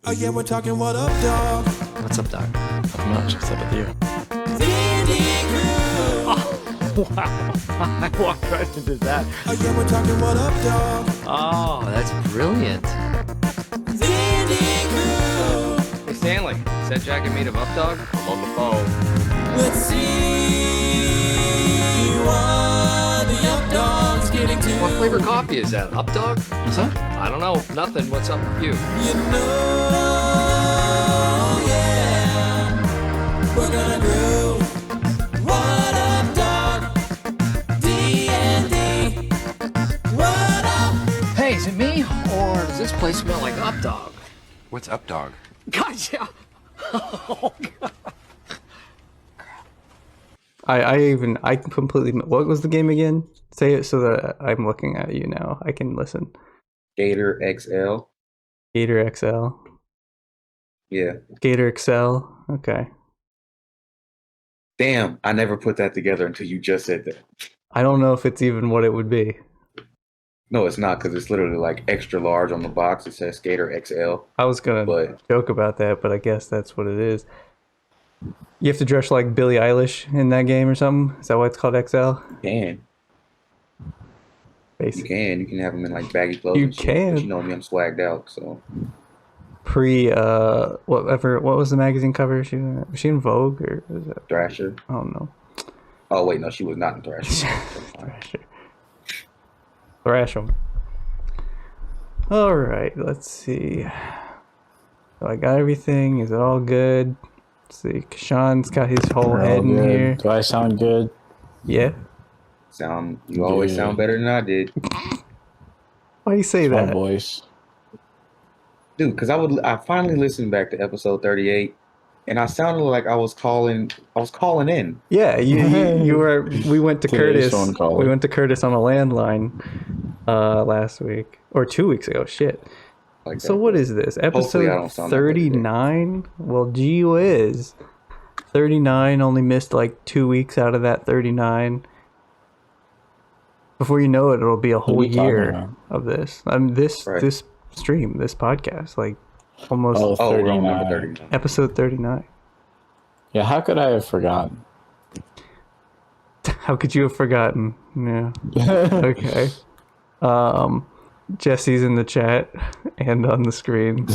Oh yeah, we're talking what up, dog? What's up, Doc? Not much, what's up with you? Oh, wow. What question is that? Oh yeah, we're talking what up, dog? Oh, that's brilliant. Hey, Stanley, is that jacket made of UpDawg? I'm on the phone. Let's see what the UpDawg's getting to. What flavor coffee is that? UpDawg? What's that? I don't know. Nothing. What's up with you? You know, yeah, we're gonna groove. What up, dog? D&D. What up? Hey, is it me? Or does this place smell like UpDawg? What's UpDawg? Gotcha. Oh, God. I completely. What was the game again? Say it so that I'm looking at you now. I can listen. Gator XL. Gator XL. Yeah. Gator XL. Okay. Damn, I never put that together until you just said that. I don't know if it's even what it would be. No, it's not, because it's literally like extra large on the box. It says Gator XL. I was gonna joke about that, but I guess that's what it is. You have to dress like Billie Eilish in that game or something? Is that why it's called XL? You can. Basically. You can have them in like baggy clothes. You and shit, can. but you know me, I'm swagged out, so. What was the magazine cover? Was she in Vogue or was that Thrasher. I don't know. Oh wait, no, she was not in Thrasher. Thrasher. Thrash 'em. All right, let's see. So I got everything. Is it all good? Let's see. Kishan's got his whole head in here. Do I sound good? Yeah. You always sound better than I did. Why do you say My that? voice. Dude, because I finally listened back to episode 38, and I sounded like I was calling in. Yeah, you were. We went to Today's Kurtis. phone call. We went to Kurtis on a landline last week or 2 weeks ago. Shit. Like So that. what is this? Hopefully I Episode don't sound that way today. 39? Well, gee whiz. 39 only missed like 2 weeks out of that 39. Before you know it, it'll be a whole are you talking year about? of this. I mean, this stream, this podcast, like almost Oh, we're on 39. number 39. episode 39. Yeah, how could I have forgotten? How could you have forgotten? Yeah. Okay. Jesse's in the chat and on the screen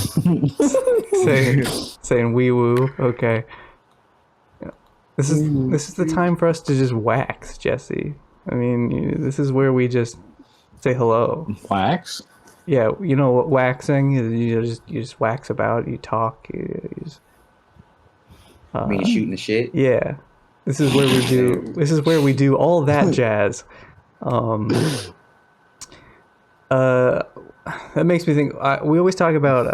saying wee woo. Okay. Yeah. This is the time for us to just wax, Jesse. I mean, this is where we just say hello. Wax? Yeah, you know what waxing is? You just wax about. You talk. You just, I mean, shooting the shit. yeah. This is where we do. This is where we do all that jazz. That makes me think. We always talk about.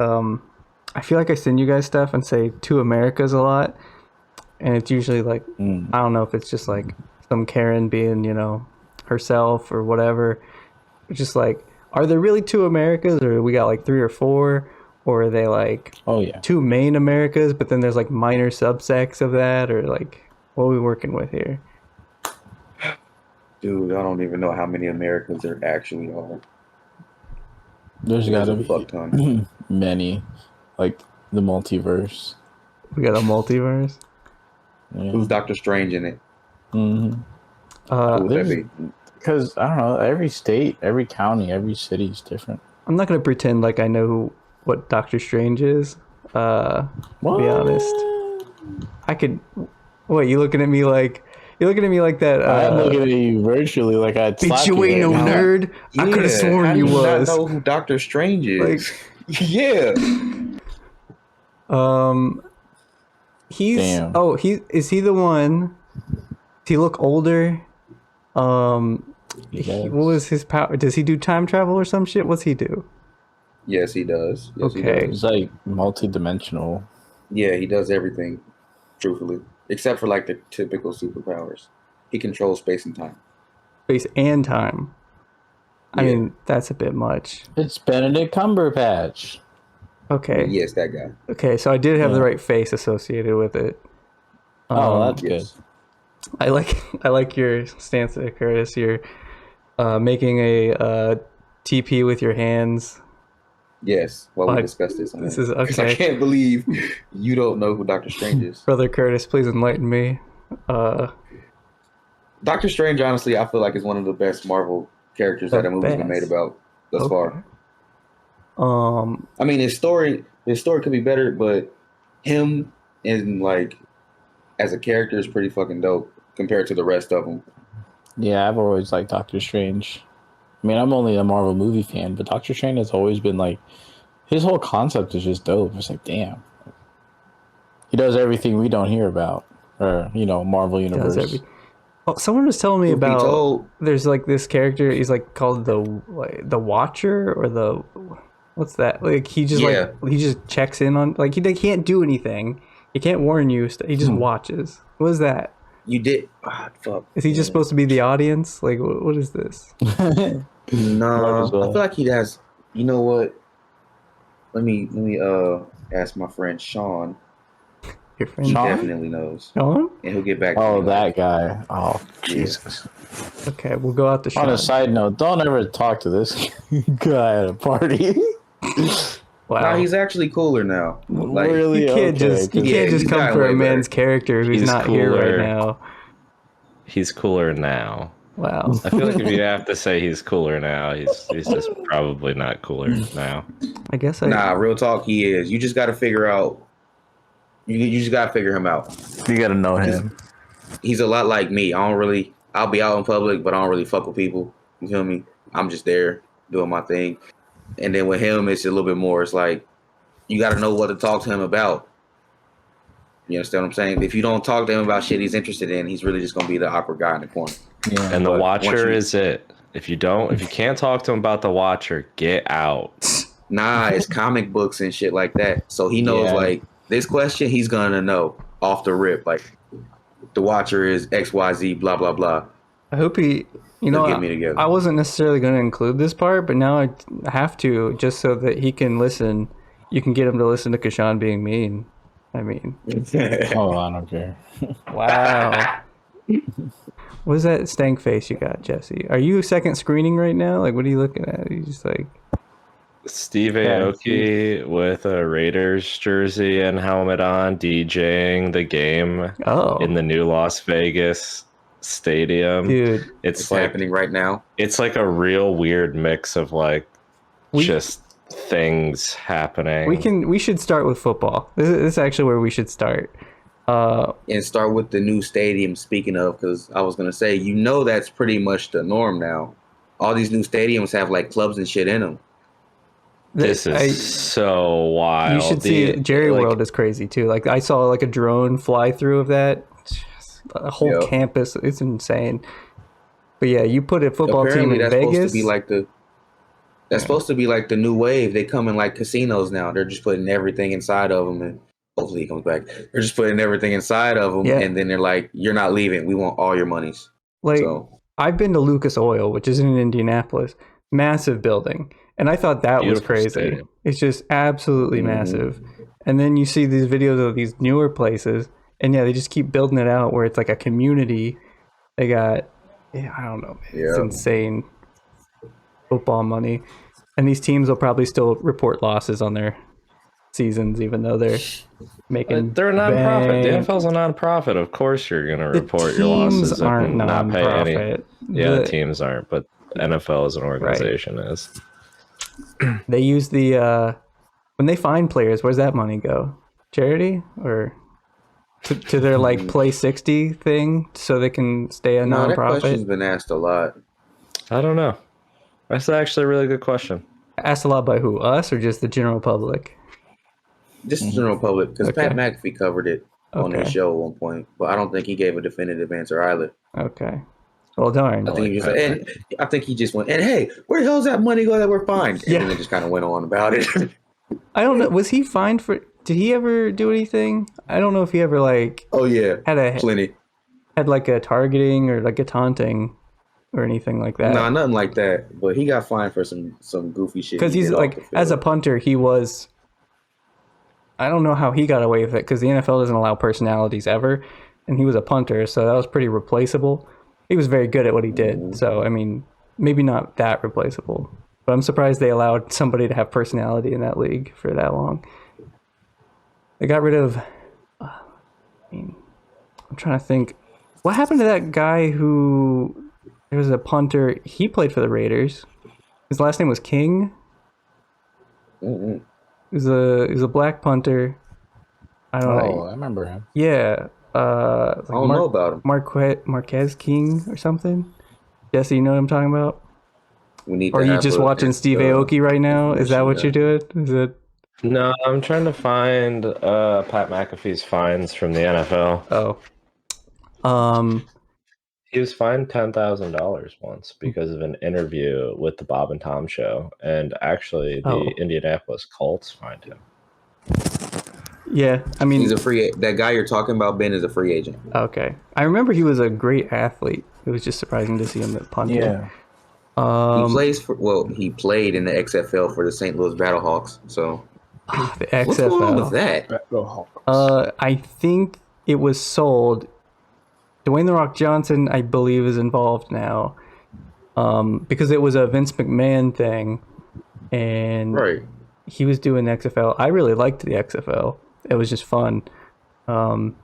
I feel like I send you guys stuff and say two Americas a lot, and it's usually like I don't know if it's just like some Karen being herself or whatever. It's just like, are there really two Americas, or we got like 3 or 4, or are they like two main Americas, but then there's like minor subsects of that, or like what are we working with here? Dude, I don't even know how many Americans there actually are. There's gotta a fuck be ton. many. Like the multiverse. We got a multiverse. Yeah. Who's Doctor Strange in it? Mm-hmm. Who would that be? Because, I don't know, every state, every county, every city is different. I'm not gonna pretend like I know what Doctor Strange is. To be honest, I could. What, you looking at me like? You're looking at me like that. I'm looking at you virtually like I'd slap Bitch, you ain't no right now. nerd. I could have sworn how you do not was. know who Doctor Strange is. Yeah. He's. Damn. Oh, is he the one? Does he look older? Yes. What was his power? Does he do time travel or some shit? What's he do? Yes, he does. Yes, Okay. He does. It's like multi-dimensional. Yeah, he does everything, truthfully, except for like the typical superpowers. He controls space and time. Space and time. I Yeah. mean, that's a bit much. It's Benedict Cumberbatch. Okay. Yes, that guy. Okay, so I did have the Yeah. right face associated with it. Oh, that's Yes. good. I like your stance there, Curtis. You're making a TP with your hands. Yes, while we But discuss this. this is Because I okay. can't believe you don't know who Doctor Strange is. Brother Curtis, please enlighten me. Doctor Strange, honestly, I feel like is one of the best Marvel characters that a movie's been made about thus far. I mean, his story could be better, but him and like as a character is pretty fucking dope compared to the rest of them. Yeah, I've always liked Doctor Strange. I mean, I'm only a Marvel movie fan, but Doctor Strange has always been like, his whole concept is just dope. It's like, damn. He does everything we don't hear about, or, Marvel Universe. Someone was telling me about, told. There's like this character, he's like called the Watcher, or the, what's that? Like, he just he just checks in on, like, he can't do anything. He can't warn you. He just watches. What is that? You did. Fuck. Is he just supposed to be the audience? Like, what is this? No, I feel like he has. You know what? Let me ask my friend Sean. Your friend He Sean? definitely knows, Sean? and he'll get back to Oh, you. that guy. Oh, Jesus. Okay, we'll go out to Sean. On a side note, don't ever talk to this guy at a party. Wow. Nah, he's actually cooler now. Like, Really? You can't just he's come gotten for a way man's better. character who's He's not here right cooler. now. He's cooler now. Wow. I feel like if you have to say he's cooler now, he's just probably not cooler now. I guess Nah, real talk, he is. You just got to figure out. You just got to figure him out. You gotta know him. He's a lot like me. I'll be out in public, but I don't really fuck with people. You feel me? I'm just there doing my thing. And then with him, it's a little bit more. It's like, you got to know what to talk to him about. You understand what I'm saying? If you don't talk to him about shit he's interested in, he's really just going to be the awkward guy in the corner. Yeah. And the But Watcher once is it. If you can't talk to him about the Watcher, get out. Nah, it's comic books and shit like that. So he knows, Yeah. like, this question, he's going to know off the rip. Like, the Watcher is XYZ, blah, blah, blah. I hope he. Get me together. I wasn't necessarily going to include this part, but now I have to, just so that he can listen. You can get him to listen to Kishan being mean. I mean, Oh, I don't care. wow. What is that stank face you got, Jesse? Are you second screening right now? Like, what are you looking at? Are you just like, Steve Aoki with a Raiders jersey and helmet on, DJing the game in the new Las Vegas stadium. dude? It's like happening right now. it's like a real weird mix of like just things happening. We should start with football. This is actually where we should start. And start with the new stadium, speaking of, because I was going to say, that's pretty much the norm now. All these new stadiums have like clubs and shit in them. This is so wild. You should see Jerry World is crazy too. Like, I saw like a drone fly through of that. A whole campus. It's insane. But yeah, you put a football team in that's Vegas. Supposed to be like that's supposed to be like the new wave. They come in like casinos now. They're just putting everything inside of them, and hopefully he comes back. They're just putting everything inside of them, and then they're like, "You're not leaving. We want all your monies." Like, I've been to Lucas Oil, which is in Indianapolis. Massive building. And I thought that was crazy. Stadium. It's just absolutely massive. And then you see these videos of these newer places, and they just keep building it out where it's like a community. They got, I don't know, it's insane football money. And these teams will probably still report losses on their seasons, even though they're making. They're a nonprofit. The bank. NFL's a nonprofit. Of course, you're going to The report your losses teams aren't and not pay any. nonprofit. The teams aren't, but NFL as an organization is. They use the when they find players, where's that money go? Charity or to their like Play 60 thing, so they can stay a That question's nonprofit? been asked a lot. I don't know. That's actually a really good question. Asked a lot by who? Us or just the general public? Just the general public, because Pat McAfee covered it on his Okay. show at one point, but I don't think he gave a definitive answer either. Okay. Well, darn. I think he just went, and hey, where the hell's that money go that we're fined? And then it just kind of went on about it. I don't know. Was he fined for? Did he ever do anything? I don't know if he ever like Oh yeah, had plenty. like a targeting or like a taunting or anything like that. Nah, nothing like that. But he got fined for some goofy shit. Because he he's did off like, the field. as a punter, he was. I don't know how he got away with it because the NFL doesn't allow personalities ever, and he was a punter, so that was pretty replaceable. He was very good at what he did, so I mean, maybe not that replaceable, But I'm surprised they allowed somebody to have personality in that league for that long. They got rid of... I'm trying to think. What happened to that guy who... There was a punter. He played for the Raiders. His last name was King. Mm-mm. He was a black punter. I don't know. I remember him. Yeah. I don't know about him. Marquez King or something. Jesse, you know what I'm talking about? We need. Or are you just watching Steve Aoki right now? Is that what you're doing? Is it? No, I'm trying to find Pat McAfee's fines from the NFL. Oh. He was fined $10,000 once because of an interview with the Bob and Tom show, and actually the Indianapolis Colts fined him. Yeah, I mean, he's a free. That guy you're talking about, Ben, is a free agent. Okay, I remember he was a great athlete. It was just surprising to see him at punting. Yeah. He played in the XFL for the St. Louis Battlehawks. So the XFL. What's going on with that? I think it was sold. Dwayne The Rock Johnson, I believe, is involved now, because it was a Vince McMahon thing, and he was doing the XFL. I really liked the XFL. It was just fun. And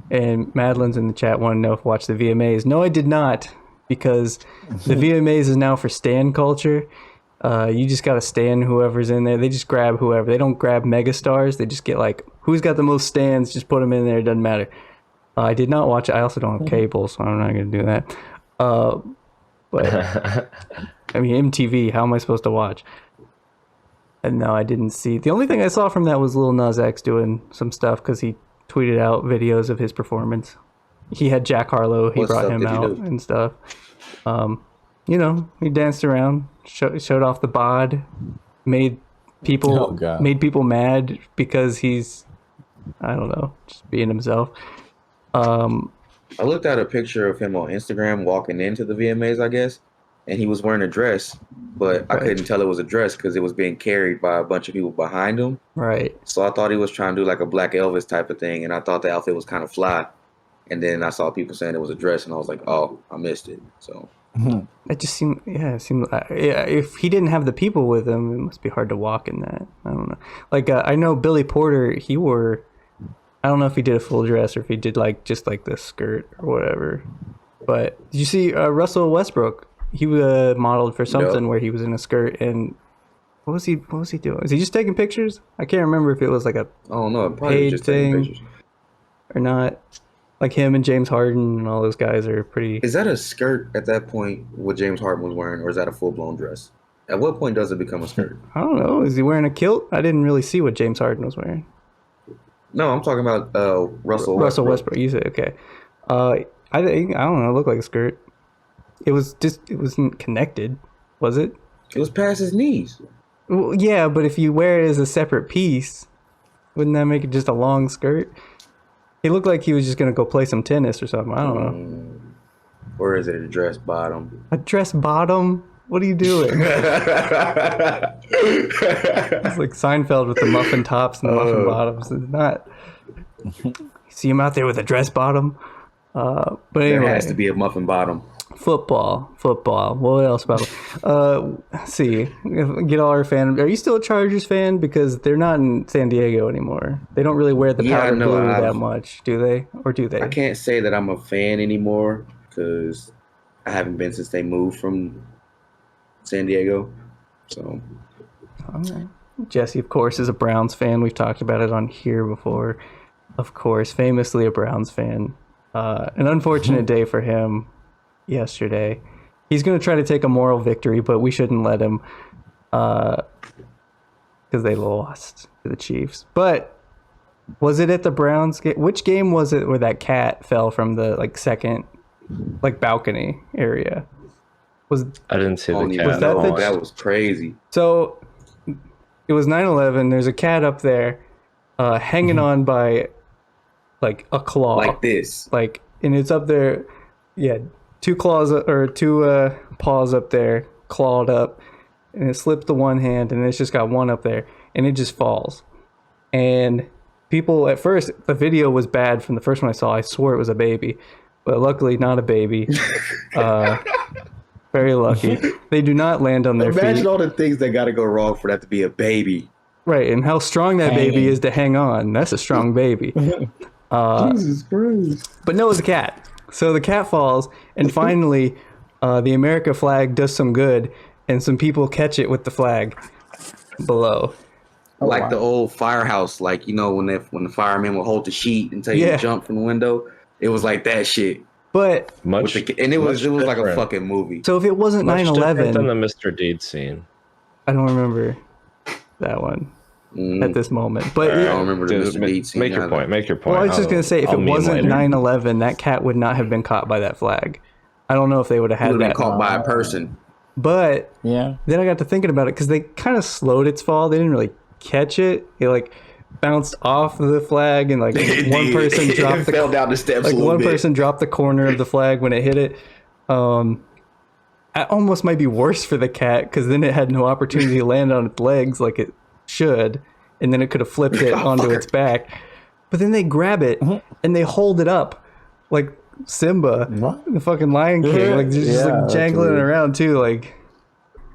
Madeline's in the chat wanted to know if I watched the VMAs. No, I did not, because the VMAs is now for stan culture. You just got to stan whoever's in there. They just grab whoever. They don't grab megastars. They just get like, who's got the most stans, just put them in there. It doesn't matter. I did not watch it. I also don't have cable, so I'm not going to do that. But, I mean, MTV, how am I supposed to watch? And no, I didn't see. The only thing I saw from that was Lil Nas X doing some stuff because he tweeted out videos of his performance. He had Jack Harlow. He brought him out and stuff. You know, he danced around, showed off the bod, made people mad because he's, I don't know, just being himself. I looked at a picture of him on Instagram walking into the VMAs, I guess, and he was wearing a dress, but I couldn't tell it was a dress because it was being carried by a bunch of people behind him. Right. So I thought he was trying to do like a Black Elvis type of thing, and I thought the outfit was kind of fly. And then I saw people saying it was a dress, and I was like, oh, I missed it. So it just seemed, if he didn't have the people with him, it must be hard to walk in that. I don't know. Like, I know Billy Porter, he wore, I don't know if he did a full dress or if he did like just like the skirt or whatever. But did you see Russell Westbrook? He modeled for something where he was in a skirt, and what was he doing? Is he just taking pictures? I can't remember if it was like a probably just taking pictures or not. Like him and James Harden and all those guys are pretty. Is that a skirt at that point? What James Harden was wearing, or is that a full blown dress? At what point does it become a skirt? I don't know. Is he wearing a kilt? I didn't really see what James Harden was wearing. No, I'm talking about Russell Westbrook. You said okay. I don't know. It looked like a skirt. It wasn't connected, was it? It was past his knees. Well, yeah, but if you wear it as a separate piece, wouldn't that make it just a long skirt? He looked like he was just gonna go play some tennis or something. I don't know. Or is it a dress bottom? A dress bottom? What are you doing? It's like Seinfeld with the muffin tops and the muffin bottoms. It's not. You see him out there with a dress bottom. But anyway, there has to be a muffin bottom. Football. What else about see, get all our fan. Are you still a Chargers fan? Because they're not in San Diego anymore. They don't really wear the powder blue that much, do they? Or do they? I can't say that I'm a fan anymore because I haven't been since they moved from San Diego. So, okay. Jesse, of course, is a Browns fan. We've talked about it on here before. Of course, famously a Browns fan. An unfortunate day for him yesterday. He's going to try to take a moral victory, but we shouldn't let him because they lost to the Chiefs. But was it at the Browns game? Which game was it where that cat fell from the second balcony area? I didn't see the cat. That was crazy. So it was 9/11. There's a cat up there hanging on by a claw. Like this. And it's up there. Yeah. Two paws up there, clawed up, and it slipped to one hand, and it's just got one up there, and it just falls. And people, at first, the video was bad from the first one I saw. I swore it was a baby, but luckily not a baby. Very lucky. They do not land on their Imagine feet. all the things that got to go wrong for that to be a baby. Right, and how strong that baby is to hang on. That's a strong baby. Jesus Christ. But no, it's a cat. So the cat falls, and finally, the America flag does some good, and some people catch it with the flag below. Like the old firehouse, like, you know, when the firemen would hold the sheet until you jump from the window. It was like that shit. But it was like a fucking movie. So if it wasn't 9/11, than the Mr. Deed scene. I don't remember that one at this moment. But I don't remember the Mr. Deed scene. Make your point. Make your point. Well, I was just gonna say, if it wasn't 9/11, that cat would not have been caught by that flag. I don't know if they would have had that been caught by a person. But then I got to thinking about it because they kind of slowed its fall. They didn't really catch it. It like bounced off of the flag, and like one person dropped fell down the steps. Like one person dropped the corner of the flag when it hit it. It almost might be worse for the cat because then it had no opportunity to land on its legs like it should, and then it could have flipped it onto its back. But then they grab it and they hold it up like Simba, the fucking Lion King, like just like jangling it around too, like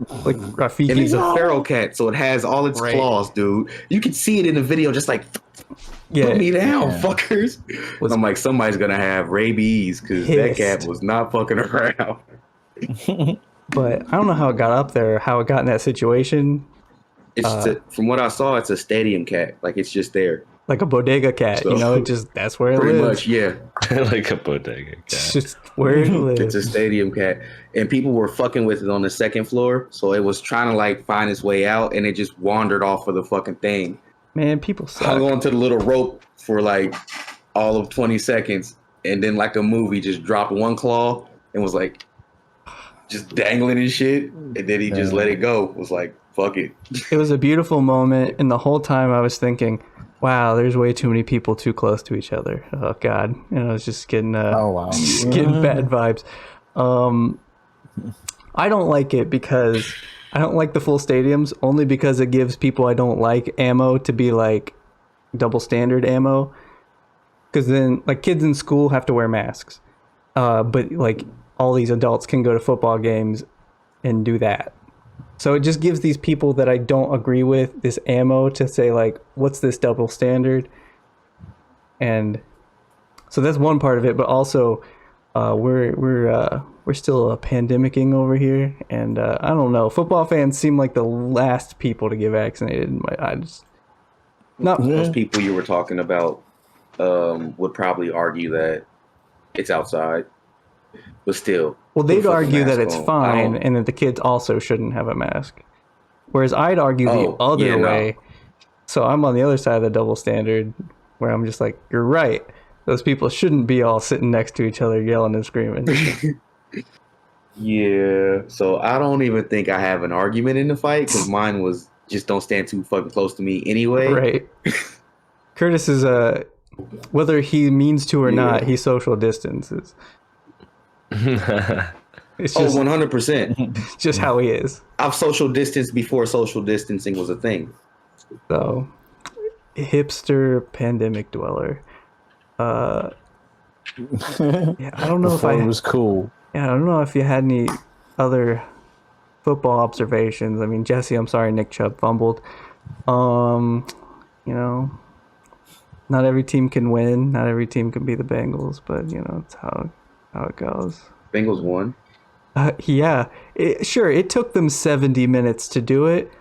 Rafiki. And it's a feral cat, so it has all its claws, dude. You can see it in the video, just like, put me down, fuckers. And I'm like, somebody's gonna have rabies because that cat was not fucking around. But I don't know how it got up there, how it got in that situation. It's from what I saw, it's a stadium cat. Like, it's just there. Like a bodega cat, so, you know, that's where it pretty lives. Much, yeah. Like a bodega cat. It's just where it lives. It's a stadium cat. And people were fucking with it on the second floor, so it was trying to, like, find its way out, and it just wandered off of the fucking thing. Man, people suck. Hung on to the little rope for, like, all of 20 seconds, and then, like a movie, just dropped one claw and was, like, just dangling and shit, and then he just let it go. Was like, fuck it. It was a beautiful moment, and the whole time I was thinking, wow, there's way too many people too close to each other. Oh God, I was just getting just getting bad vibes. I don't like it because I don't like the full stadiums, only because it gives people I don't like ammo to be like double standard ammo. Because then, like, kids in school have to wear masks, but like all these adults can go to football games and do that. So it just gives these people that I don't agree with this ammo to say, like, what's this double standard? And so that's one part of it, but also we're still pandemicing over here, and I don't know. Football fans seem like the last people to get vaccinated. I just not those people you were talking about would probably argue that it's outside, but still. Well, they'd argue that it's fine and that the kids also shouldn't have a mask. Whereas I'd argue the other way. No. So I'm on the other side of the double standard where I'm just like, you're right. Those people shouldn't be all sitting next to each other yelling and screaming. Yeah. So I don't even think I have an argument in the fight because mine was just don't stand too fucking close to me anyway. Right. Kurtis is whether he means to or not, he social distances. It's just 100%. Just how he is. I've social distanced before social distancing was a thing. So, hipster pandemic dweller. Yeah, I don't know if it was cool. Yeah, I don't know if you had any other football observations. I mean, Jesse, I'm sorry, Nick Chubb fumbled. You know, not every team can win. Not every team can be the Bengals, but you know, it's how it goes. Bengals won. Yeah, sure. It took them 70 minutes to do it,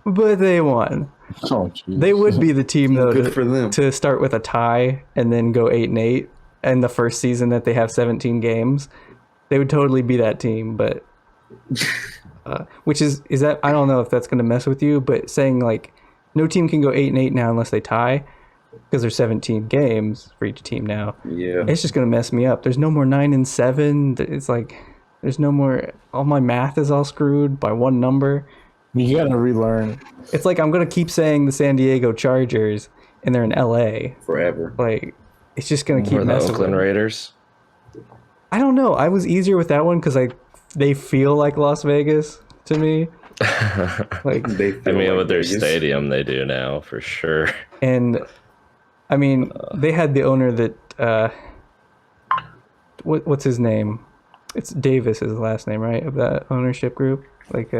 but they won. Oh, geez. They would be the team though to start with a tie and then go 8-8 in the first season that they have 17 games. They would totally be that team, but which is that I don't know if that's going to mess with you, but saying like no team can go 8-8 now unless they tie. Because there's 17 games for each team now. Yeah, it's just gonna mess me up. There's no more 9-7. It's like there's no more. All my math is all screwed by one number. You gotta relearn. It's like I'm gonna keep saying the San Diego Chargers, and they're in LA forever. Like it's just gonna keep messing. The Oakland Raiders. I don't know. I was easier with that one because they feel like Las Vegas to me. Like with their stadium, they do now for sure. And I mean, they had the owner that, what's his name? It's Davis is the last name, right? Of that ownership group, like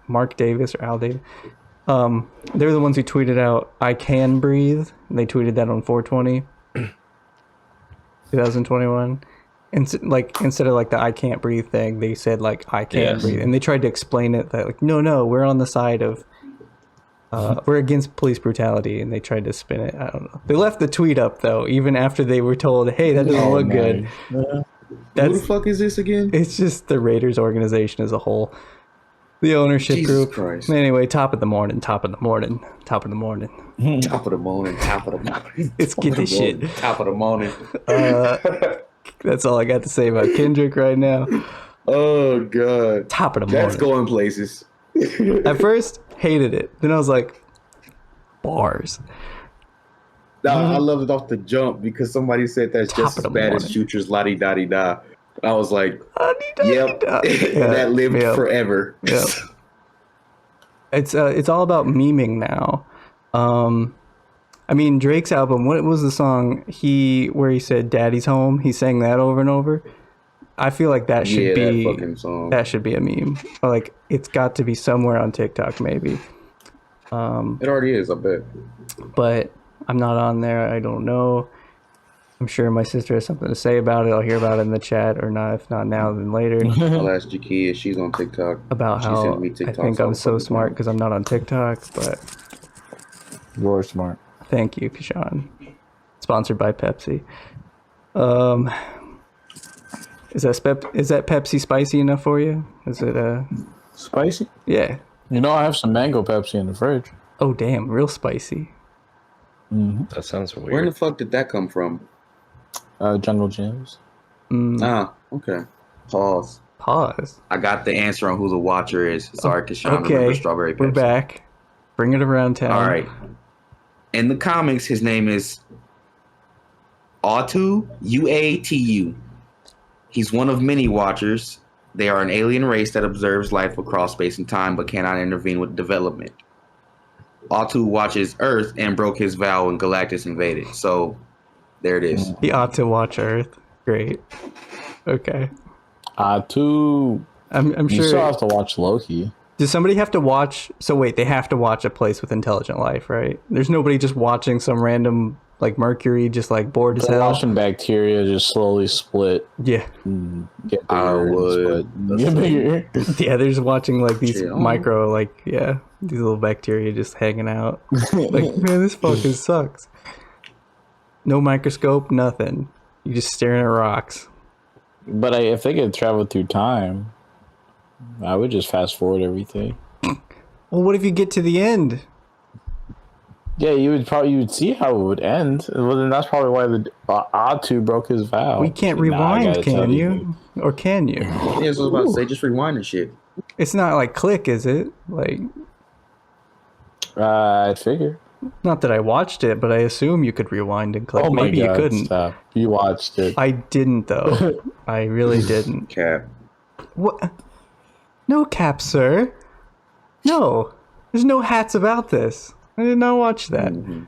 Mark Davis or Al Davis. They're the ones who tweeted out "I can breathe." And they tweeted that on 4/20, 2021. And like instead of like the "I can't breathe" thing, they said like "I can breathe," and they tried to explain it that like no, we're on the side of we're against police brutality, and they tried to spin it. I don't know. They left the tweet up though, even after they were told, "Hey, that doesn't look good." Who the fuck is this again? It's just the Raiders organization as a whole. The ownership Jesus group. Christ. Anyway, top of the morning. Top of the morning. Let's get this shit. Top of the morning. That's all I got to say about Kendrick right now. Oh god. Top of the morning. That's going places. At first, hated it. Then I was like, bars. Nah, I loved it off the jump because somebody said that's just as bad as Future's La Di Da Di Da. I was like, yep, that lived forever. Yep. It's all about memeing now. I mean, Drake's album, what was the song where he said "Daddy's Home"? He sang that over and over. I feel like that should be that fucking song. That should be a meme. Or like it's got to be somewhere on TikTok, maybe. It already is, I bet. But I'm not on there. I don't know. I'm sure my sister has something to say about it. I'll hear about it in the chat, or not. If not now, then later. I'll ask Jakia. She's on TikTok. About how I think I'm so smart because I'm not on TikTok, but You're smart. Thank you, Kishan. Sponsored by Pepsi. Is that Pepsi spicy enough for you? Is it spicy? Yeah. You know I have some mango Pepsi in the fridge. Oh damn, real spicy. Mm-hmm. That sounds weird. Where the fuck did that come from? Jungle Gyms. Ah, okay. Pause. I got the answer on who the watcher is. Sorry, Kishan. Okay, remember Strawberry Pepsi. We're back. Bring it around town. All right. In the comics, his name is Uatu, Uatu. He's one of many watchers. They are an alien race that observes life across space and time, but cannot intervene with development. Uatu watches Earth and broke his vow when Galactus invaded. So, there it is. He ought to watch Earth. Great. Okay. Uatu. I'm sure. You still have to watch Loki. Does somebody have to watch? So wait, they have to watch a place with intelligent life, right? There's nobody just watching some random like Mercury, just like bored as hell. Watching bacteria just slowly split. Yeah. Get bigger. Get bigger. Yeah, they're just watching like these micro, like these little bacteria just hanging out. Like, man, this fucking sucks. No microscope, nothing. You just staring at rocks. But if they could travel through time, I would just fast forward everything. Well, what if you get to the end? Yeah, you would see how it would end. Well, then that's probably why the Uatu broke his vow. We can't rewind, can you? Or can you? Yeah, that's what I was about to say. Just rewind and shit. It's not like Click, is it? Like, I'd figure. Not that I watched it, but I assume you could rewind and Click. Oh my Maybe God, you couldn't. Stop. You watched it. I didn't though. I really didn't. Cap. What? No cap, sir. No. There's no hats about this. I did not watch that. Mm-hmm.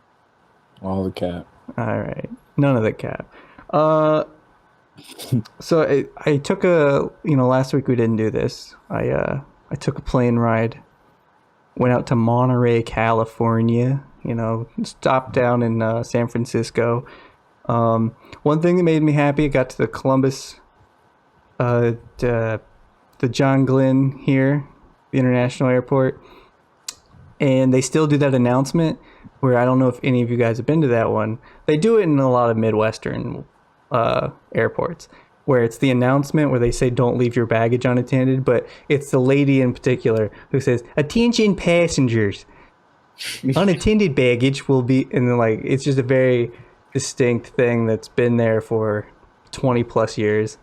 All the cap. All right. None of the cap. So I took last week we didn't do this. I took a plane ride. Went out to Monterey, California. Stopped down in San Francisco. One thing that made me happy, I got to the Columbus, the John Glenn here, the international airport. And they still do that announcement where I don't know if any of you guys have been to that one. They do it in a lot of Midwestern airports where it's the announcement where they say don't leave your baggage unattended. But it's the lady in particular who says, "Attention passengers, unattended baggage will be," and then like it's just a very distinct thing that's been there for 20 plus years,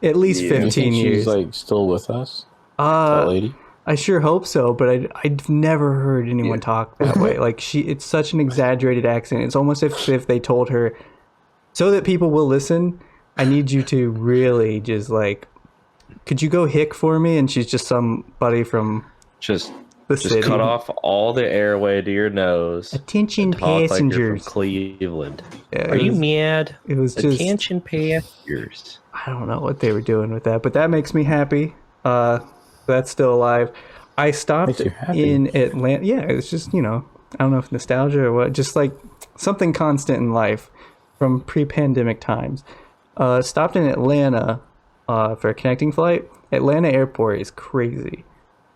at least 15 years. She's like still with us. That lady. I sure hope so, but I've never heard anyone talk that way. Like it's such an exaggerated accent. It's almost as if they told her, so that people will listen, I need you to really just like, could you go hick for me? And she's just somebody from just The Just city. cut off all the airway to your nose. Attention Talk like you're passengers. from Cleveland. Yeah, Are you mad? It was just. Attention passengers. I don't know what they were doing with that, but that makes me happy. That's still alive. I stopped Makes you happy. in Atlanta. Yeah, it was just, I don't know if nostalgia or what, just like something constant in life from pre-pandemic times. Stopped in Atlanta for a connecting flight. Atlanta airport is crazy.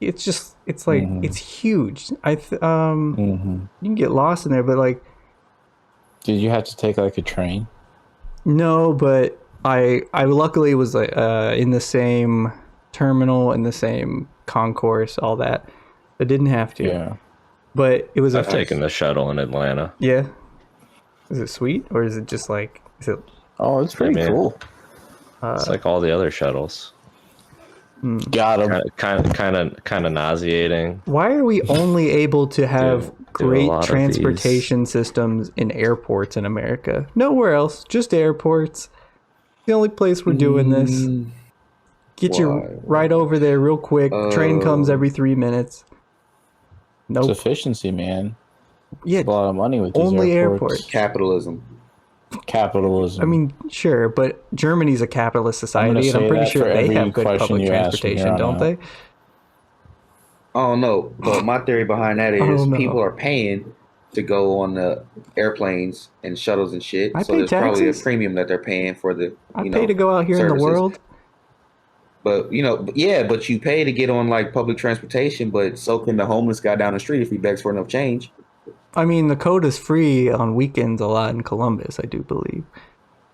It's just, it's like, it's huge. You can get lost in there, but like. Did you have to take like a train? No, but I luckily was like in the same terminal, in the same concourse, all that. I didn't have to. Yeah. But it was I've taken the shuttle in Atlanta. Yeah. Is it sweet or is it just like Oh, it's pretty cool. It's like all the other shuttles. Got him. Kind of nauseating. Why are we only able to have Do a great lot of transportation systems in airports in America? Nowhere else, just airports. The only place we're doing this. Get you right over there real quick. Train comes every 3 minutes. Nope. It's efficiency, man. Yeah, A lot of money with these only airports. Capitalism. Capitalism. I mean, sure, but Germany's a capitalist society, and I'm say pretty that sure for they every have good question public you ask from here transportation, on don't out. they? I don't know, but my theory behind that is Oh, no. people are paying to go on the airplanes and shuttles and shit. I So pay there's probably a taxes. premium that they're paying for the. I pay to go out here in the services. world. But but you pay to get on like public transportation, but so can the homeless guy down the street if he begs for enough change. I mean, the code is free on weekends a lot in Columbus, I do believe.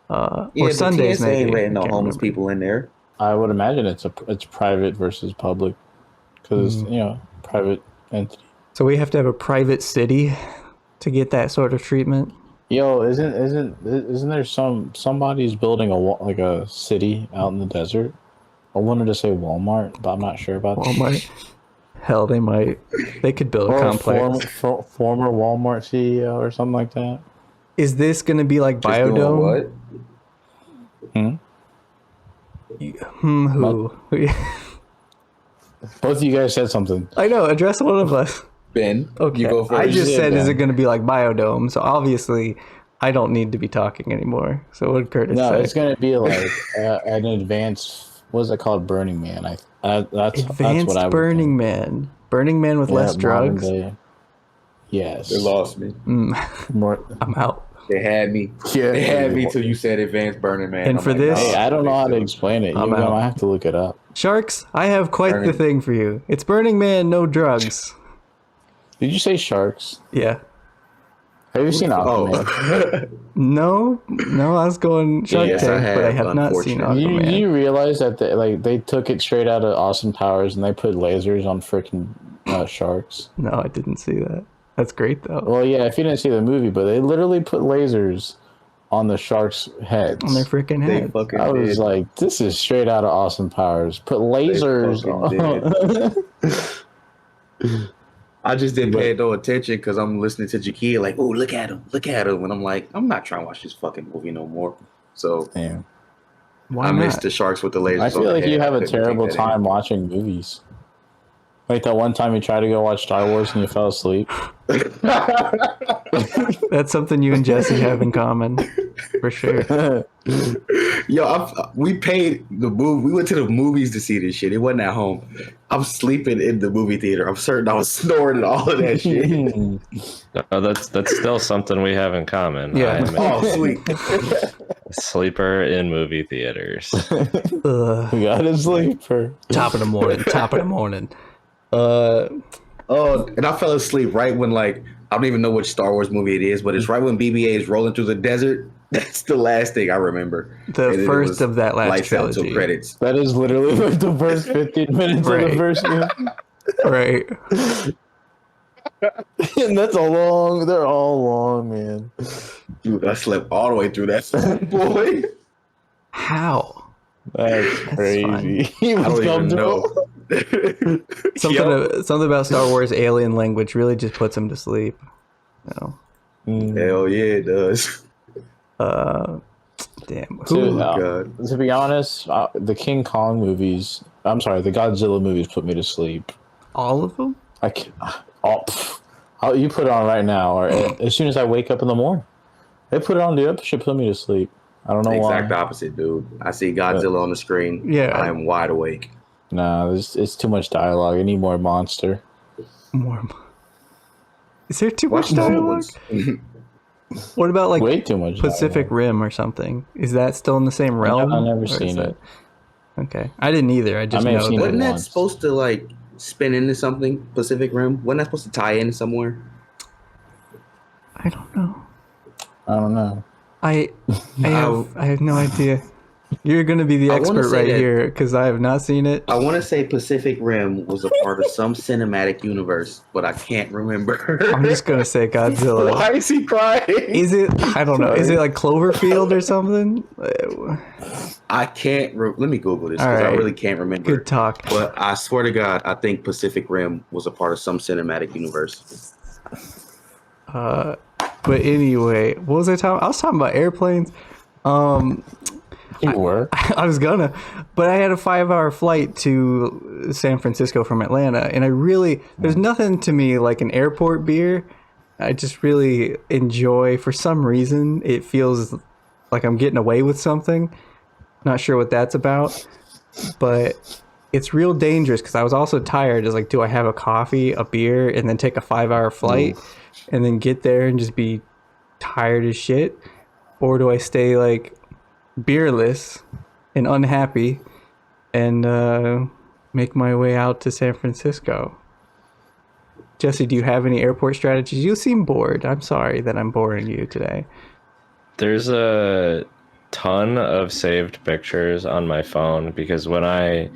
Or But Sundays, TSA maybe. ain't letting I no can't homeless remember. people in there. I would imagine it's private versus public, because private entity. So we have to have a private city to get that sort of treatment. Yo, isn't there somebody's building a city out in the desert? I wanted to say Walmart, but I'm not sure about Walmart. Hell, they might. They could build a or complex. former Walmart CEO or something like that. Is this going to be like Just doing Biodome? what? Who? Both of you guys said something. I know. Address one of us. Ben, Okay. you go first. I just Yeah, said, is Ben. it going to be like Biodome? So obviously, I don't need to be talking anymore. So what did Kurtis No, say? it's gonna be like an advanced. What's it called? Burning Man. That's Advanced what I would Burning think. Man. Burning Man with less modern drugs. day. Yes. They lost me. More, I'm out. They had me. Yeah. They had me till you said advanced Burning Man. And I'm for this- Hey, I don't know how to explain it. I'm You out. I have to look it up. Sharks, I have quite the Burning. thing for you. It's Burning Man, no drugs. Did you say sharks? Yeah. Have you seen Aquaman? No, I was going Shark Yes, I Tank, but I have, have not seen unfortunately. Aquaman. You realize that they took it straight out of Austin Powers and they put lasers on freaking sharks? No, I didn't see that. That's great though. Well, yeah, if you didn't see the movie, but they literally put lasers on the sharks' heads. On their freaking They head. fucking I was did. like, this is straight out of Austin Powers. Put lasers on. I just didn't pay no attention because I'm listening to Jakia like, oh, look at him. And I'm like, I'm not trying to watch this fucking movie no more. So Damn. Why I not? missed the sharks with the lasers. I feel on like their you head. have I a couldn't take terrible that in. time watching movies. Like that one time you tried to go watch Star Wars and you fell asleep. That's something you and Jesse have in common, for sure. Yo, we paid the movie. We went to the movies to see this shit. It wasn't at home. I'm sleeping in the movie theater. I'm certain I was snoring and all of that shit. Oh, that's still something we have in common. Yeah. I'm Oh, sleep. a sleeper in movie theaters. Ugh. We got a sleeper. Top of the morning. Oh, and I fell asleep right when I don't even know which Star Wars movie it is, but it's right when BB-8 is rolling through the desert. That's the last thing I remember. The And then it first was of that last lights out till trilogy. credits. That is literally like the first 15 minutes of Right. the first movie. Right. And that's they're all long, man. Dude, I slept all the way through that. Boy, How? That's crazy. He I was don't even know. comfortable. Something about Star Wars alien language really just puts him to sleep. No. Hell yeah, it does. Damn. Dude, God. to be honest, the King Kong movies, the Godzilla movies put me to sleep. All of them? I can't. You put it on right now, or as soon as I wake up in the morning. They put it on, dude. That should put me to sleep. I don't know why. Exact opposite, dude. I see Godzilla on the screen. Yeah. I am wide awake. Nah, it's too much dialogue. I need more monster. Is there too much Watch the old dialogue? ones. What about like Way too much Pacific dialogue. Rim or something? Is that still in the same realm? I've never Or is seen that- it. Okay, I didn't either. I just may have know seen that. Wasn't that once. supposed to like spin into something? Pacific Rim? Wasn't that supposed to tie in somewhere? I don't know. I don't know. I have no idea. You're gonna be the I wanna expert say right that- here because I have not seen it. I want to say Pacific Rim was a part of some cinematic universe, but I can't remember. I'm just gonna say Godzilla. Why is he crying? Is it? I don't know. Is it like Cloverfield or something? I can't. Let me Google this All because I right. really can't remember. Good talk. But I swear to God, I think Pacific Rim was a part of some cinematic universe. But anyway, what was I talking? I was talking about airplanes. You were. I was gonna, but I had a 5-hour flight to San Francisco from Atlanta, and there's nothing to me like an airport beer. I just really enjoy, for some reason, it feels like I'm getting away with something. Not sure what that's about, but it's real dangerous because I was also tired. It's like, do I have a coffee, a beer, and then take a 5-hour flight and then get there and just be tired as shit? Or do I stay like beerless and unhappy and make my way out to San Francisco? Jesse, do you have any airport strategies? You seem bored. I'm sorry that I'm boring you today. There's a ton of saved pictures on my phone because when I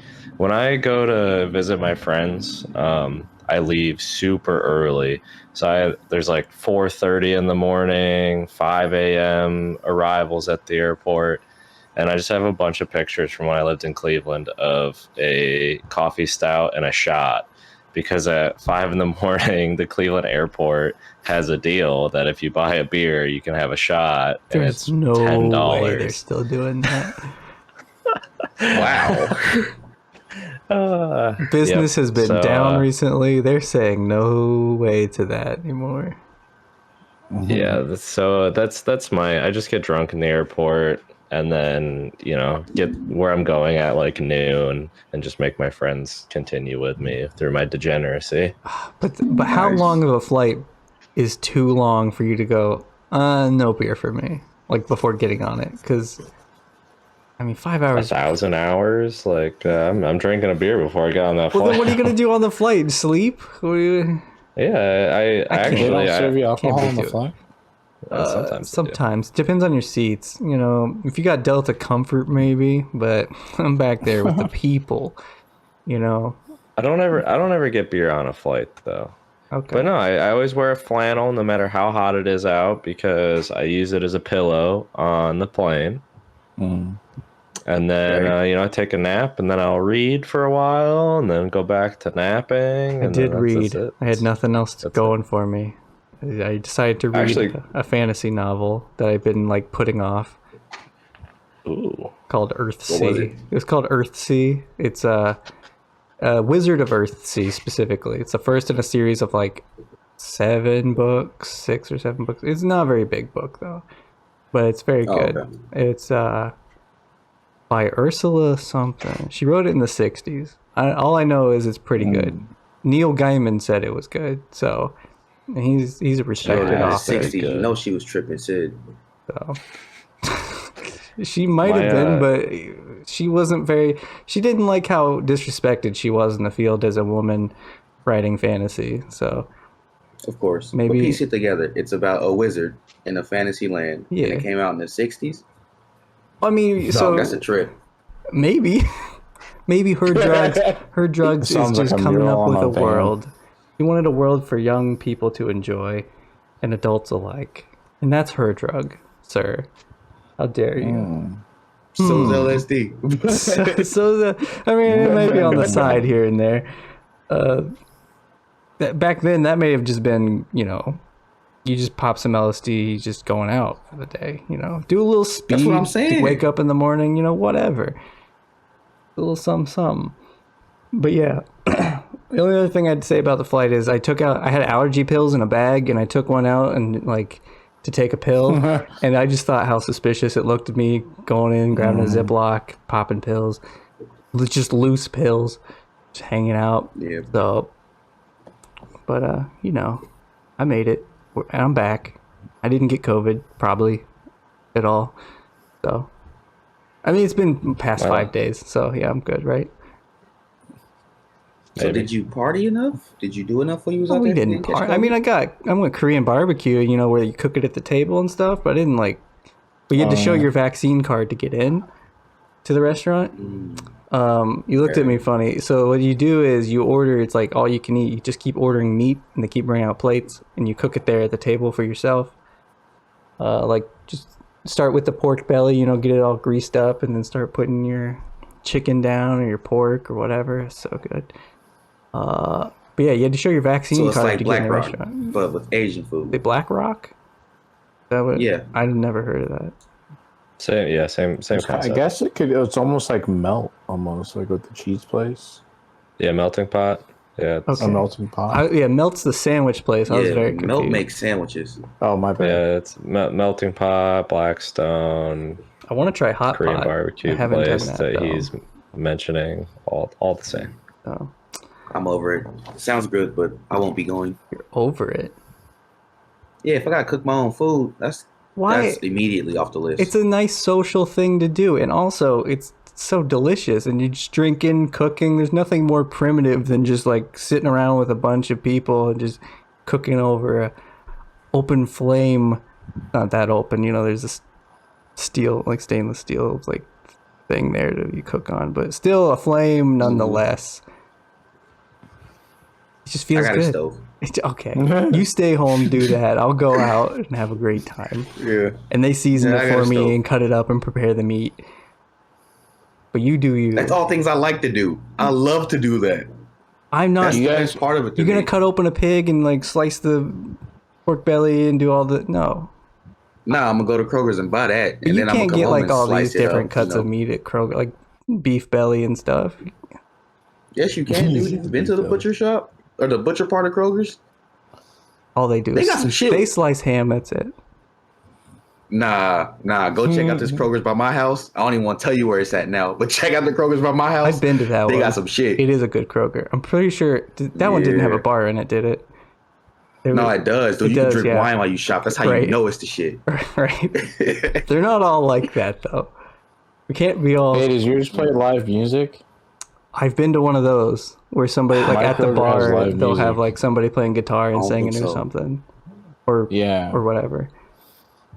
go to visit my friends, I leave super early. So there's like 4:30 in the morning, 5 a.m. arrivals at the airport. And I just have a bunch of pictures from when I lived in Cleveland of a coffee stout and a shot. Because at 5 in the morning, the Cleveland airport has a deal that if you buy a beer, you can have a shot. And There's it's no $10. way they're still doing that. Wow. Business has been so, down recently. They're saying no way to that anymore. Yeah, so that's I just get drunk in the airport and then, get where I'm going at like noon and just make my friends continue with me through my degeneracy. But how long of a flight is too long for you to go, no beer for me, like before getting on it? Because, 5 hours. 1,000 hours? Like, I'm drinking a beer before I get on that Well, flight. then what are you going to do on the flight? Sleep? What are you... Yeah, I They don't serve you alcohol be on the doing- flight. Sometimes. Depends on your seats. If you got Delta Comfort, maybe, but I'm back there with the people, I don't ever get beer on a flight though. Okay. But no, I always wear a flannel no matter how hot it is out because I use it as a pillow on the plane. And then, I take a nap and then I'll read for a while and then go back to napping. I And did then read. that's it. I had nothing else going for me. I decided to read Actually- a fantasy novel that I've been putting off Ooh. called Earthsea. was it? It was called Earthsea. It's a Wizard of Earthsea specifically. It's the first in a series of 7 books, 6 or 7 books. It's not a very big book though, but it's very good. Okay. It's by Ursula something. She wrote it in the 60s. All I know is it's pretty good. Neil Gaiman said it was good, so he's a respected In the author. 60s, you know she was tripping, Sid. So. She might have been, but she wasn't very. She didn't like how disrespected she was in the field as a woman writing fantasy. So Of course. Maybe- But piece it together. It's about a wizard in a fantasy land. Yeah. And it came out in the 60s. so That's a trip. maybe her drugs is Sounds like just a coming mural up with on a a van. world. She wanted a world for young people to enjoy and adults alike, and that's her drug, sir. How dare you? So LSD. So it might be on the side here and there. Back then, that may have just been, you just pop some LSD, just going out for the day, do a little speed. That's what I'm saying. Wake up in the morning, whatever. A little something. But yeah, The only other thing I'd say about the flight is I had allergy pills in a bag, and I took one out and like to take a pill, and I just thought how suspicious it looked at me going in, grabbing a Ziploc, popping pills, just loose pills, just hanging out. Yeah. So, but I made it, and I'm back. I didn't get COVID probably at all. So, I mean, it's been past 5 days, so yeah, I'm good, right? So did you party enough? Did you do enough when you was out there? We didn't party. I mean, I went Korean barbecue, where you cook it at the table and stuff, but I didn't like. But you had to show your vaccine card to get in to the restaurant. You looked at me funny. So what you do is you order. It's like all you can eat. You just keep ordering meat, and they keep bringing out plates, and you cook it there at the table for yourself. Like just start with the pork belly, get it all greased up, and then start putting your chicken down or your pork or whatever. It's so good. But yeah, you had to show your vaccine so it's card like to Black get in the Rock, restaurant. but with Asian food. The Black Rock? Is that what? Yeah. I've never heard of that. Same concept. I guess it's almost like melt, almost like with the cheese place. Yeah, melting pot. Yeah. A melting pot. Melt's the sandwich place. I was very confused. Melt makes sandwiches. Oh, my bad. Yeah, it's melting pot, Blackstone, I want to try hot Korean pot. barbecue I haven't place done that though. he's mentioning. All the same. Oh, I'm over it. Sounds good, but I won't be going. you're over it. Yeah, if I gotta cook my own food, that's immediately off the list. It's a nice social thing to do, and also it's so delicious. And you're just drinking, cooking. There's nothing more primitive than just like sitting around with a bunch of people and just cooking over a open flame. Not that open, there's this steel, like stainless steel, like thing there that you cook on, but still a flame nonetheless. It just feels I got good. a stove. Okay, you stay home, do that. I'll go out and have a great time. Yeah. And they season I it got for a me stove. and cut it up and prepare the meat. But you do you. That's all things I like to do. I love to do that. I'm not. That's the best part of it. You're gonna cut open a pig and like slice the pork belly and do all the no. Nah, I'm gonna go to Kroger's and buy that, and You then I'm can't gonna come get home like and all slice these it different up, cuts of meat at Kroger, like beef belly and stuff. Yes, you can, dude. You've been to the butcher shop or the butcher part of Kroger's? All they do They is got some shit. they slice ham. That's it. Nah. Go check out this Kroger's by my house. I don't even want to tell you where it's at now, but check out the Kroger's by my house. I've been to that one. They got some shit. It is a good Kroger. I'm pretty sure that one didn't have a bar in it, did it? No, it does. Dude, It you does, can drink yeah. wine while you shop. That's how Right. you know it's the shit. Right. They're not all like that though. We can't be all. Hey, does yours play live music? I've been to one of those where somebody like My at the Kroger has bar live they'll music. have like somebody playing guitar and don't singing think or so. something, or Yeah. or whatever.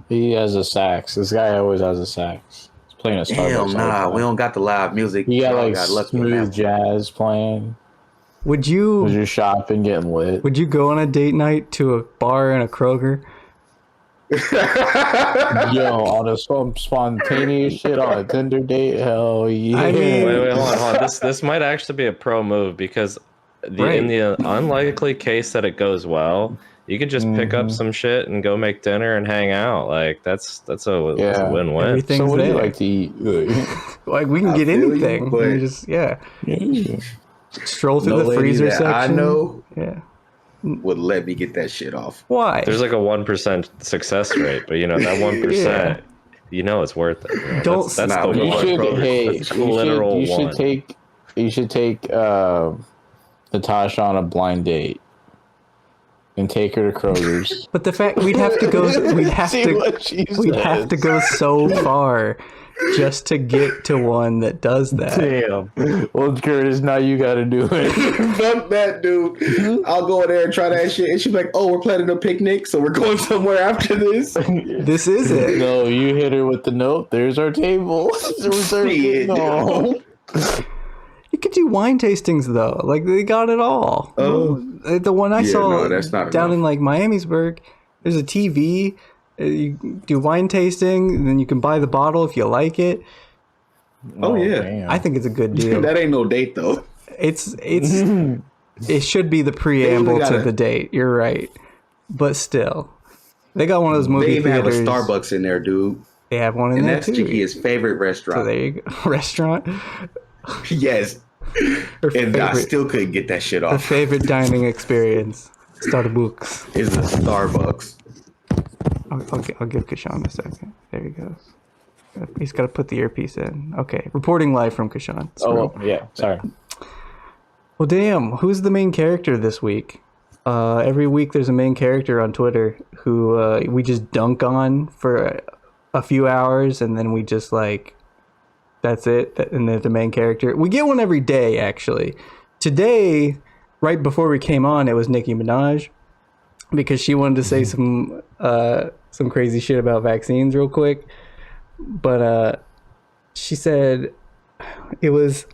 He has a sax. This guy always has a sax. He's playing a Starbucks. Hell all the nah, time. we don't got the live music. You got Y'all like got lucky on smooth that. jazz playing. Would As you you're shopping, getting lit. would you go on a date night to a bar in a Kroger? Yo, on some spontaneous shit on a Tinder date, hell yeah. I mean- Wait, hold on. This might actually be a pro move because in the unlikely case that it goes well, you could just pick up some shit and go make dinner and hang out. Like that's a win-win. Everything's so what do you there. like to eat? Like we can I get feel you, anything. but- We just stroll through No the lady freezer that section. I know Yeah. would let me get that shit off. Why? There's like a 1% success rate, but that 1%, it's worth it. Don't- That's Nah, the you one. should- That's the literal you one. should take Natasha on a blind date and take her to Kroger's. But the fact we'd have to go we'd have See to what she we'd have says. to go so far just to get to one that does that. Damn. Well, Kurtis, now you got to do it. Fuck that, dude. I'll go in there and try that shit. And she's like, oh, we're planning a picnic, so we're going somewhere after this. This is it. No, you hit her with the note. There's our table. Shit, No. You could do wine tastings though. Like they got it all. Oh. The one I Yeah, saw no, that's not down enough. in like Miamisburg, there's a TV. You do wine tasting, and then you can buy the bottle if you like it. Oh, yeah. damn. I think it's a good deal. That ain't no date, though. It's it should be the preamble got to a- the date. You're right, but still, they got one of those They movie even have a theaters. Starbucks in there, dude. They have one in And there that's too. Chiqui's favorite So restaurant. there you go. Restaurant. Yes. Her And I favorite, still couldn't get that shit her off. favorite dining experience, Starbucks. Is a Starbucks. I'll give Kishan a second. There he goes. He's got to put the earpiece in. Okay, reporting live from Kishan. Yeah. Sorry. Well, damn. Who's the main character this week? Every week there's a main character on Twitter who we just dunk on for a few hours, and then we just like, that's it. And then the main character. We get one every day, actually. Today, right before we came on, it was Nicki Minaj, because she wanted to say some crazy shit about vaccines real quick. But she said it was,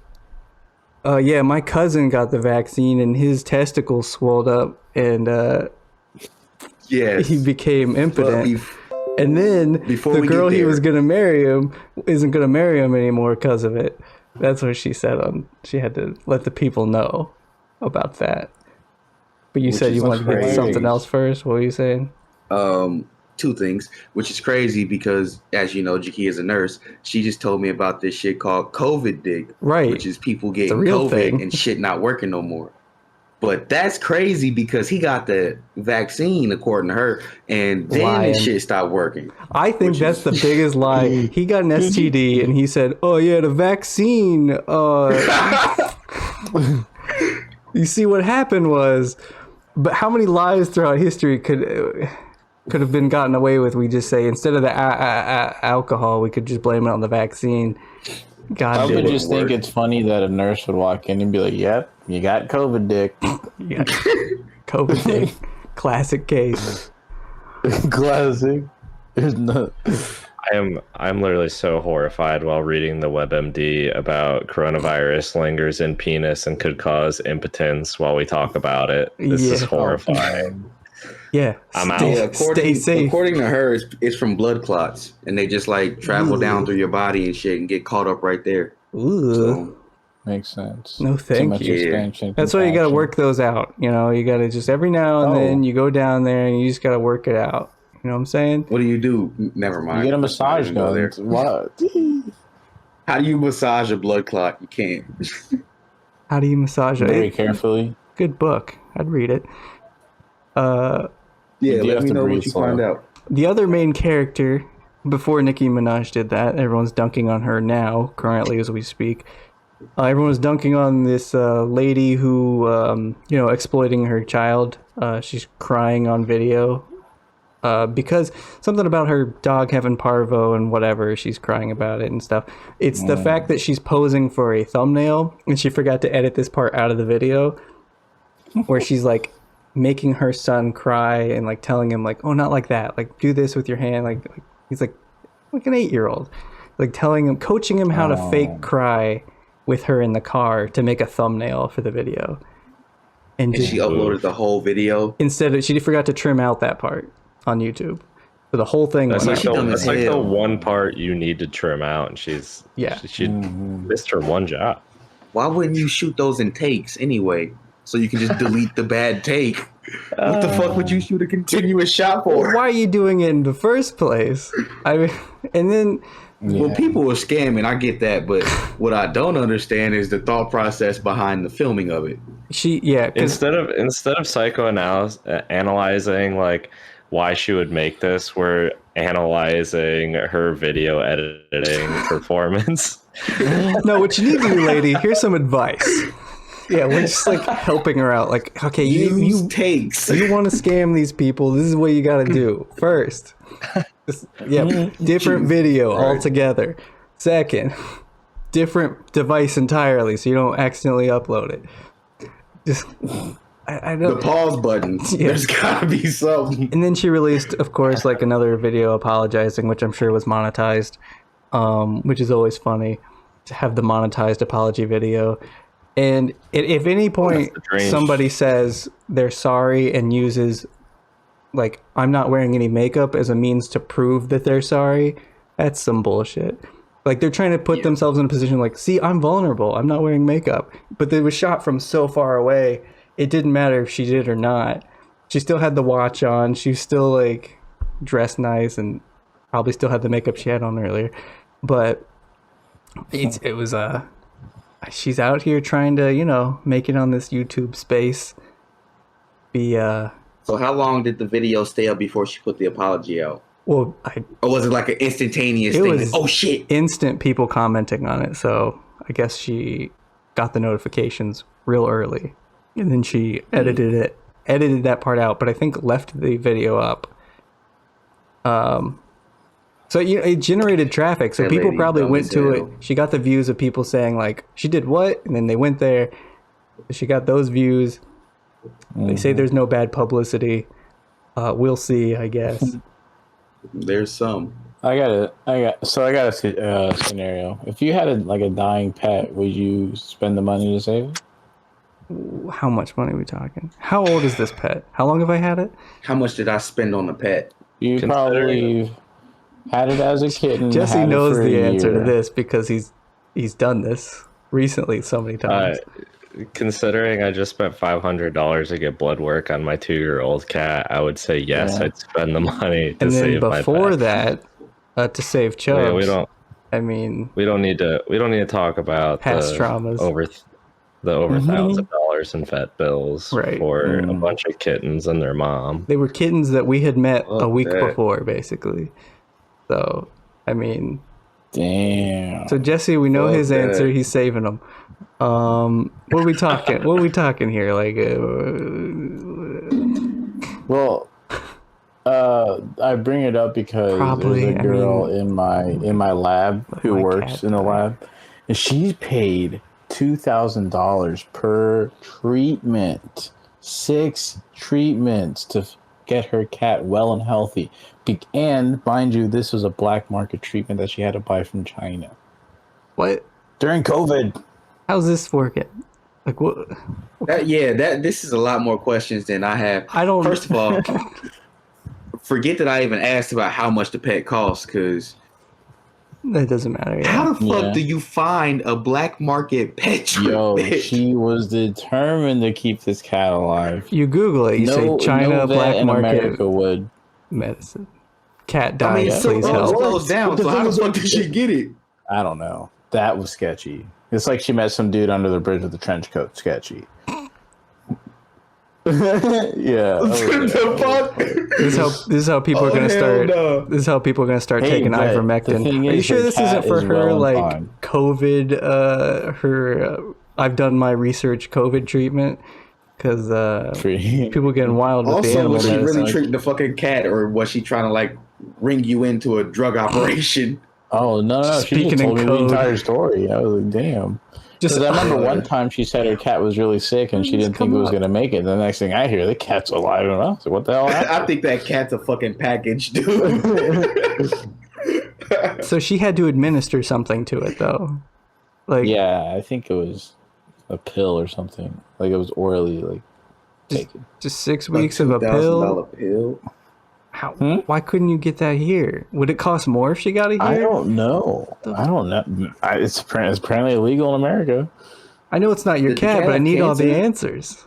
yeah, my cousin got the vaccine and his testicles swelled up and Yes. he became impotent. But And then before the we girl get he there- was going to marry him isn't going to marry him anymore because of it. That's what she said. She had to let the people know about that. But you Which said is you wanted to get to crazy. something else first. What were you saying? Two things, which is crazy because, as you know, Jackie is a nurse. She just told me about this shit called COVID dick, Right. which is people a getting real COVID thing. and shit not working no more. But that's crazy because he got the vaccine, according to her, and then Lying. the shit stopped working. I think Which that's is- the biggest lie. He got an STD and he said, "Oh yeah, the vaccine." You see, what happened was, but how many lies throughout history could have been gotten away with? We just say instead of the alcohol, we could just blame it on the vaccine. I God would did it. just think it's funny that a nurse would walk in and be like, "Yep, you got COVID, dick." Yeah. COVID thing. Classic case. Classic. There's no. I'm literally so horrified while reading the WebMD about coronavirus lingers in penis and could cause impotence while we talk about it. This is Yeah. horrifying. Yeah. I'm out. stay, Yeah, stay safe. according to her, it's from blood clots, and they just like travel down through your body and shit and get caught up right there. Ooh. So, Makes sense. No, Too thank much you. expansion. That's why you got to contraction. work those out. You know, you got to just every now and then you go down there and you just got to work it out. You know what I'm saying? what do you do? Never mind. You get a Let's not massage even go gun. What? How do you massage a blood clot? You can't. How do you massage Very it? carefully. Good book. I'd read it. Yeah, You let have me to know breathe what you slow. find out. The other main character, before Nicki Minaj did that, everyone's dunking on her now, currently as we speak. Everyone's dunking on this lady who, exploiting her child. She's crying on video because something about her dog having parvo and whatever, she's crying about it and stuff. It's the fact that she's posing for a thumbnail and she forgot to edit this part out of the video where she's like making her son cry and like telling him like, oh, not like that, like do this with your hand, like he's like an 8-year-old, like telling him, coaching him how to fake cry with her in the car to make a thumbnail for the video. And And just she uploaded the whole video. instead of, she forgot to trim out that part on YouTube, so the whole thing That's went like, up. dumb that's as like the hell. one part you need to trim out, and she missed her one job. Why wouldn't you shoot those in takes anyway? So you can just delete the bad take. What the fuck would you shoot a continuous shot for? Why are you doing it in the first place? I mean, and then Well, people are scamming. I get that, but what I don't understand is the thought process behind the filming of it. because Instead of analyzing like why she would make this, we're analyzing her video editing performance. no, what you need to do, lady, here's some advice. Yeah, we're just like helping her out. Like, okay, Use takes. you want to scam these people, this is what you got to do. First, different video altogether. Second, different device entirely, so you don't accidentally upload it. Just, I The don't. pause button. Yeah. There's gotta be something. And then she released, of course, like another video apologizing, which I'm sure was monetized, which is always funny to have the monetized apology video. And if any point the dream. somebody says they're sorry and uses like, I'm not wearing any makeup as a means to prove that they're sorry, that's some bullshit. Like, they're trying to put themselves in a position like, see, I'm vulnerable, I'm not wearing makeup. But it was shot from so far away, it didn't matter if she did or not. She still had the watch on, she was still like dressed nice, and probably still had the makeup she had on earlier. But it was she's out here trying to, make it on this YouTube space. So how long did the video stay up before she put the apology out? Well, Or was it like an instantaneous it thing? was Like, oh shit! instant people commenting on it. So I guess she got the notifications real early, and then she edited that part out. But I think left the video up. So it generated traffic. So That people lady probably dumb went as to it. hell. She got the views of people saying like she did what, and then they went there. She got those views. They say there's no bad publicity. We'll see, I guess. There's some. I got a scenario. If you had a dying pet, would you spend the money to save it? How much money are we talking? How old is this pet? How long have I had it? How much did I spend on the pet? You probably had it as a kitten. Jesse had it knows for a the answer to year. this because he's done this recently so many times. Considering I just spent $500 to get blood work on my 2-year-old cat, I would say yes. Yeah. I'd spend the money to And then save my before pet. that, to save Chubbs, we don't we don't need to talk about past the traumas. over $1,000 in vet bills Right. for a bunch of kittens and their mom. They were kittens that we had met a week that. before, basically. So, Damn. so Jesse, we know Fuck his that. answer. He's saving them. What are we talking? What are we talking here? Like, Well, I bring it up because Probably, there's a girl in my lab who my works cat in the died. lab, and she's paid $2,000 per treatment, 6 treatments to get her cat well and healthy. And mind you, this was a black market treatment that she had to buy from China what? during COVID. How's this working? Like, what? This is a lot more questions than I have. I don't. First of all, forget that I even asked about how much the pet costs, because That doesn't matter. Yeah. how the fuck Yeah. do you find a black market pet Yo, treatment? she was determined to keep this cat alive. You Google it. You say China no vet black in market America would. medicine. Cat I died. mean, so Please it help. slows down. So how the fuck did she get it? I don't know. That was sketchy. It's like she met some dude under the bridge with a trench coat. Sketchy. Yeah. The fuck? This is how people are gonna hell start. no. This is how people are gonna start Hey, taking but the ivermectin. thing Are you is, sure her this cat isn't for is her well like fine. COVID? I've done my research COVID treatment because Free. people getting wild with the Also, animal was she medicine. really treating the fucking cat, or was she trying to like ring you into a drug operation? Oh no! She Speaking just in told me the code. entire story. I was like, damn. Just Because I remember one time she said her cat was really sick and she didn't think it was going to make it. The next thing I hear, the cat's alive. And I was like, what the hell I happened? think that cat's a fucking package, dude. so she had to administer something to it though. Like Yeah, I think it was a pill or something. Like it was orally like taken. just 6 weeks of a pill. pill. How? Why couldn't you get that here? Would it cost more if she got it here? I don't know. It's apparently illegal in America. I know it's not your Did the cat, cat but I have need all the cancer? answers.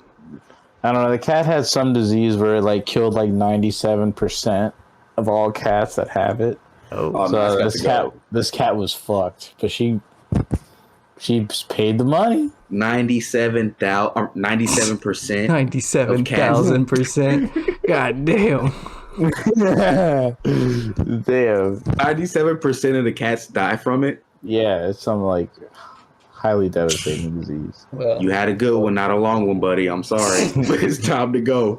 I don't know. The cat had some disease where it like killed like 97% of all cats that have it. Oh, So no, this cat was fucked, but she paid the money. 97%. 97,000%. God damn. Damn. 97% of the cats die from it. Yeah, it's some like highly devastating disease. Well, You had a good one, not a long one, buddy. I'm sorry, but it's time to go.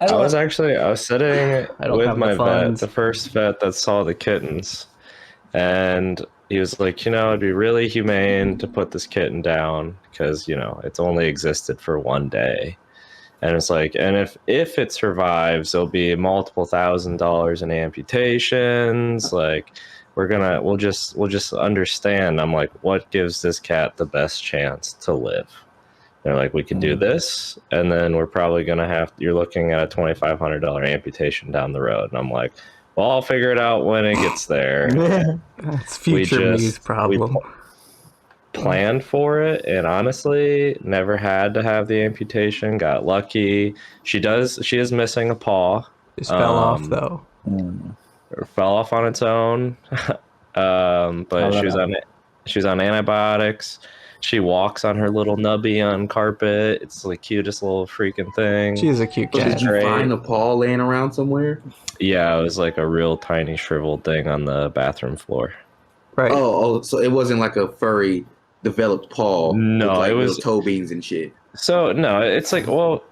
I was sitting don't with have my the vet, funds. the first vet that saw the kittens, and he was like, it'd be really humane to put this kitten down because, it's only existed for one day. And it's like, and if it survives, there'll be multiple $1,000s in amputations. Like, we'll just understand. I'm like, what gives this cat the best chance to live? They're like, we can do this, and then we're probably you're looking at a $2,500 amputation down the road. And I'm like, well, I'll figure it out when it gets there. that's future me's problem. Planned for it, and honestly never had to have the amputation. Got lucky. She is missing a paw. Just fell off though. Or fell off on its own. But she was on antibiotics. She walks on her little nubby on carpet. It's the cutest little freaking thing. She's a cute So cat. did you find a paw laying around somewhere? Yeah, it was like a real tiny shriveled thing on the bathroom floor. Right. Oh, so it wasn't like a furry developed paw. No, with like it was little toe beans and shit. So no, it's like, well,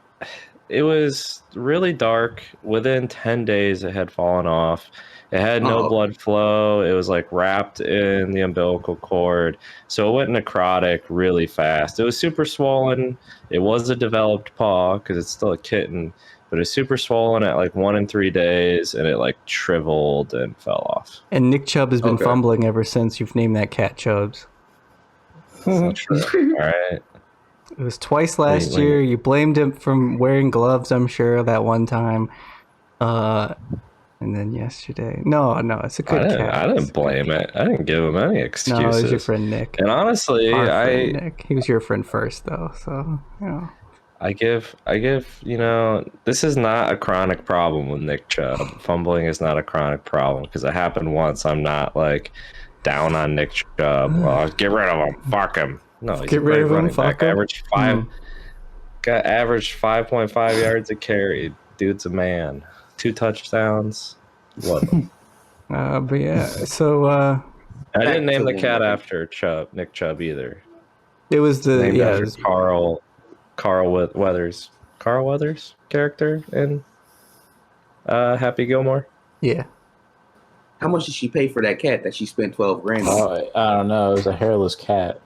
it was really dark. Within 10 days, it had fallen off. It had no blood flow. It was like wrapped in the umbilical cord. So it went necrotic really fast. It was super swollen. It was a developed paw because it's still a kitten, but it was super swollen at like 1 in 3 days, and it like shriveled and fell off. And Nick Chubb has been fumbling ever since you've named that cat Chubbs. That's not true. All right. It was twice last year. You blamed him from wearing gloves, I'm sure, that one time. And then yesterday. No, it's a good cat. I didn't blame it. I didn't give him any excuses. No, it was your friend Nick. And honestly, Nick. He was your friend first, though. So, you know. I give, this is not a chronic problem with Nick Chubb. Fumbling is not a chronic problem because it happened once. I'm not like down on Nick Chubb. Well, get rid of him. Fuck him. No, he's get rid of him. Fuck him. Averaged 5.5 yards a carry. Dude's a man. 2 touchdowns. Love him. But yeah, so I didn't name the cat after Nick Chubb either. It was the it was Carl Weathers character in Happy Gilmore. Yeah. How much did she pay for that cat that she spent 12 grand on? Oh, I don't know. It was a hairless cat.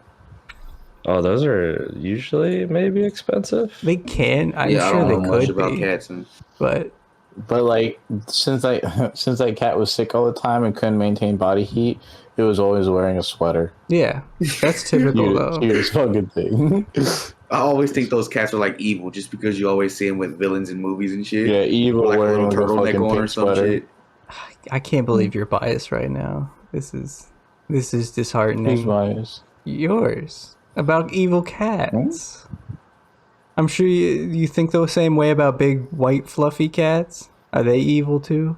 Oh, those are usually maybe expensive. They can. I'm I sure don't they know much could about be. cats and But like since that cat was sick all the time and couldn't maintain body heat, it was always wearing a sweater. Yeah, that's typical though. Cutest fucking thing. I always think those cats are like evil just because you always see them with villains in movies and shit. Yeah, evil like wearing a little like a turtleneck on or pink some sweater. shit. I can't believe you're biased right now. This is disheartening. Who's biased? Yours about evil cats. I'm sure you think the same way about big white fluffy cats. Are they evil too?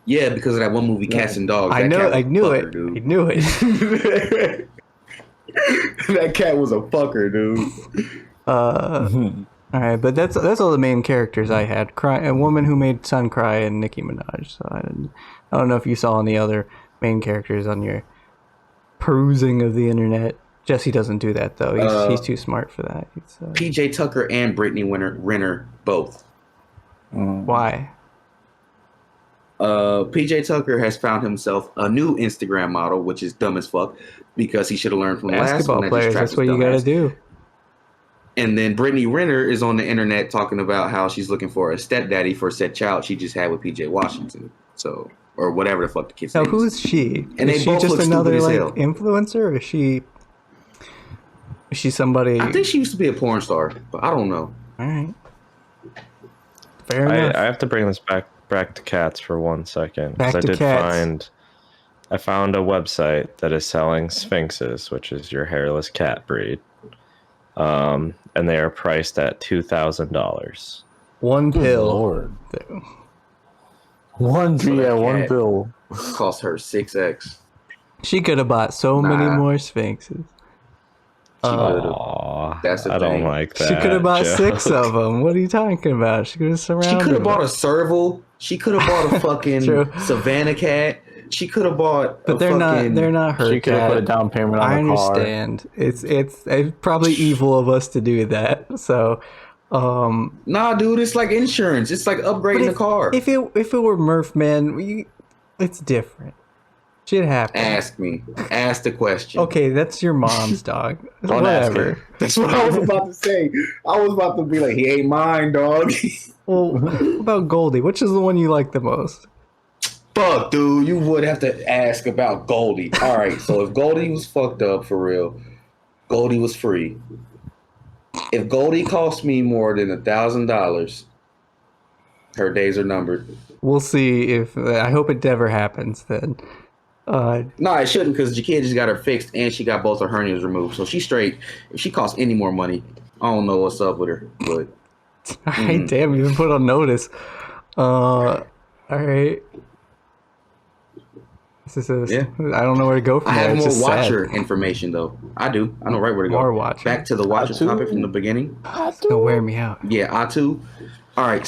Yeah, because of that one movie, Cats and Dogs. I knew it. Dude. I knew it. That cat was a fucker, dude. All right, but that's all the main characters I had. A woman who made Sun cry and Nicki Minaj. So I don't know if you saw any other main characters on your perusing of the internet. Jesse doesn't do that though. He's too smart for that. PJ Tucker and Brittany Renner both. Why? PJ Tucker has found himself a new Instagram model, which is dumb as fuck because he should have learned from the last Basketball one. players, that's what you gotta do. And then Brittany Renner is on the internet talking about how she's looking for a stepdaddy for said child she just had with PJ Washington. So, or whatever the fuck the kid's Now, name who is. is she? And is they she both just look another stupid as like hell. influencer, or is she somebody? I think she used to be a porn star, but I don't know. All right. Fair enough. I have to bring this back to cats for 1 second. Back to cats. I found a website that is selling sphinxes, which is your hairless cat breed. And they are priced at $2,000. One pill. Lord. One pill. Cost her 6x. She could have bought so many more sphinxes. Aww, That's the I thing. don't like that. She could have bought joke. 6 of them. What are you talking about? She could have surrounded. She could have bought them. a serval. She could have bought a fucking True. Savannah cat. She could have bought. But they're not her. She could have cat. put a down payment on I the car. understand. It's probably evil of us to do that. So, Nah, dude, it's like insurance. It's like upgrading the car. If it were Murph, man, it's different. Shit happens. Ask me. Ask the question. Okay, that's your mom's dog. Don't ask Whatever. her. That's what I was about to say. I was about to be like, he ain't mine, dog. Well, what about Goldie? Which is the one you like the most? Fuck, dude. You would have to ask about Goldie. All right, so if Goldie was fucked up for real, Goldie was free. If Goldie cost me more than $1,000, her days are numbered. We'll see if. I hope it never happens then. No, it shouldn't because Jakia just got her fixed and she got both her hernias removed. So she's straight. If she costs any more money, I don't know what's up with her. But All right, damn, you've been put on notice. All right. Yeah. I don't know where to go from I there. have It's more just Watcher sad. information though. I do. I know right where to go. More Watcher. Back to the Watcher Atu. topic from the beginning. It's gonna wear me out. Yeah, Atu. All right,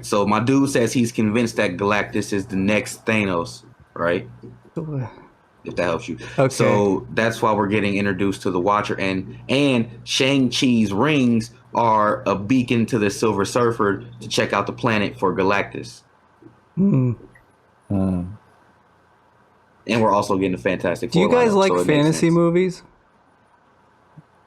so my dude says he's convinced that Galactus is the next Thanos, right? If that helps you. Okay. So that's why we're getting introduced to the Watcher, and Shang-Chi's rings are a beacon to the Silver Surfer to check out the planet for Galactus. Hmm. And we're also getting a Fantastic Do you Four guys lineup, like so it makes fantasy sense. movies?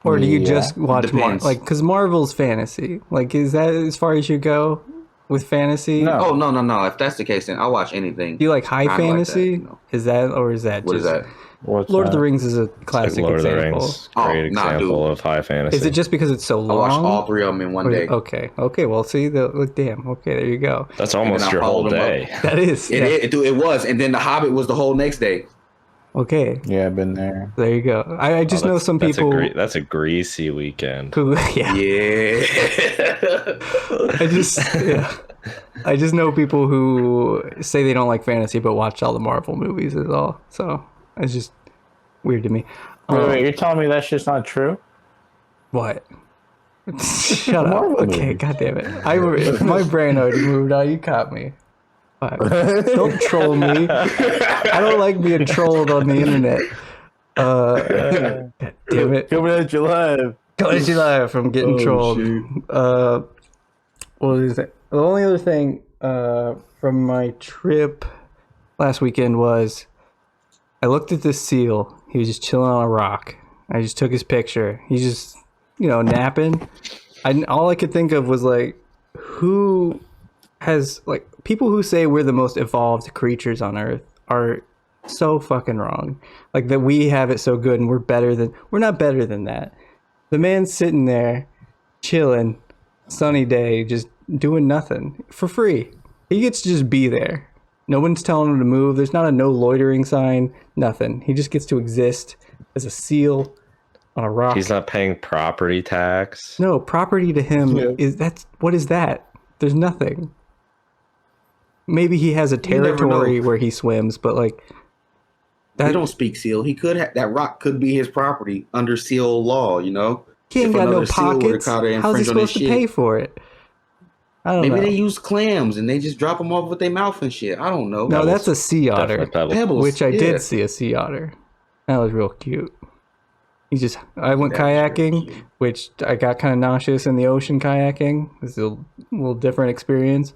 Or do you Yeah. just watch Depends. because Marvel's fantasy? Like, is that as far as you go with fantasy? No. Oh no! If that's the case, then I'll watch anything. Do you like high Kinda like that, fantasy? you know. Is that What is that? What's Lord of the that? Rings is a Like classic Lord of the example. Rings, Oh, great nah, example dude. of high fantasy. Is it just because it's so I long? watched all three of them in one Or- day. Okay. Well, see, look, damn. Okay, there you go. That's almost I your whole followed 'em up. day. That is. Yeah. It was, and then The Hobbit was the whole next day. Okay, Yeah, I've been there. there you go. I just know some people That's a greasy weekend. who, yeah. Yeah. I just know people who say they don't like fantasy but watch all the Marvel movies is all. So it's just weird to me. Wait, you're telling me that shit's not true? What? Shut up. Marvel Okay, movie. God damn it. My brain already moved on. You caught me. Fuck. Don't troll me. I don't like being trolled on the internet. God damn it. Coming at you live. Coming to you live from getting trolled. What is it? The only other thing from my trip last weekend was I looked at this seal. He was just chilling on a rock. I just took his picture. He's just, napping. All I could think of was like, who has like people who say we're the most evolved creatures on Earth are so fucking wrong. Like that we have it so good and we're not better than that. The man's sitting there chilling, sunny day, just doing nothing for free. He gets to just be there. No one's telling him to move. There's not a no loitering sign, nothing. He just gets to exist as a seal on a rock. He's not paying property tax. No, property to him Yeah. what is that? There's nothing. Maybe he has a never territory know. where he swims, but like He that don't speak seal. He could that rock could be his property under seal law. he ain't If got no another seal were to pockets. try to How's he infringe on his supposed to shit. pay for it? I don't Maybe know. they use clams and they just drop them off with their mouth and shit. I don't know. No, that's a sea otter, Definitely Pebbles. Pebbles. which I yeah. did see a sea otter. That was real cute. I went That was really kayaking, cute. which I got kind of nauseous in the ocean kayaking. It's a little different experience,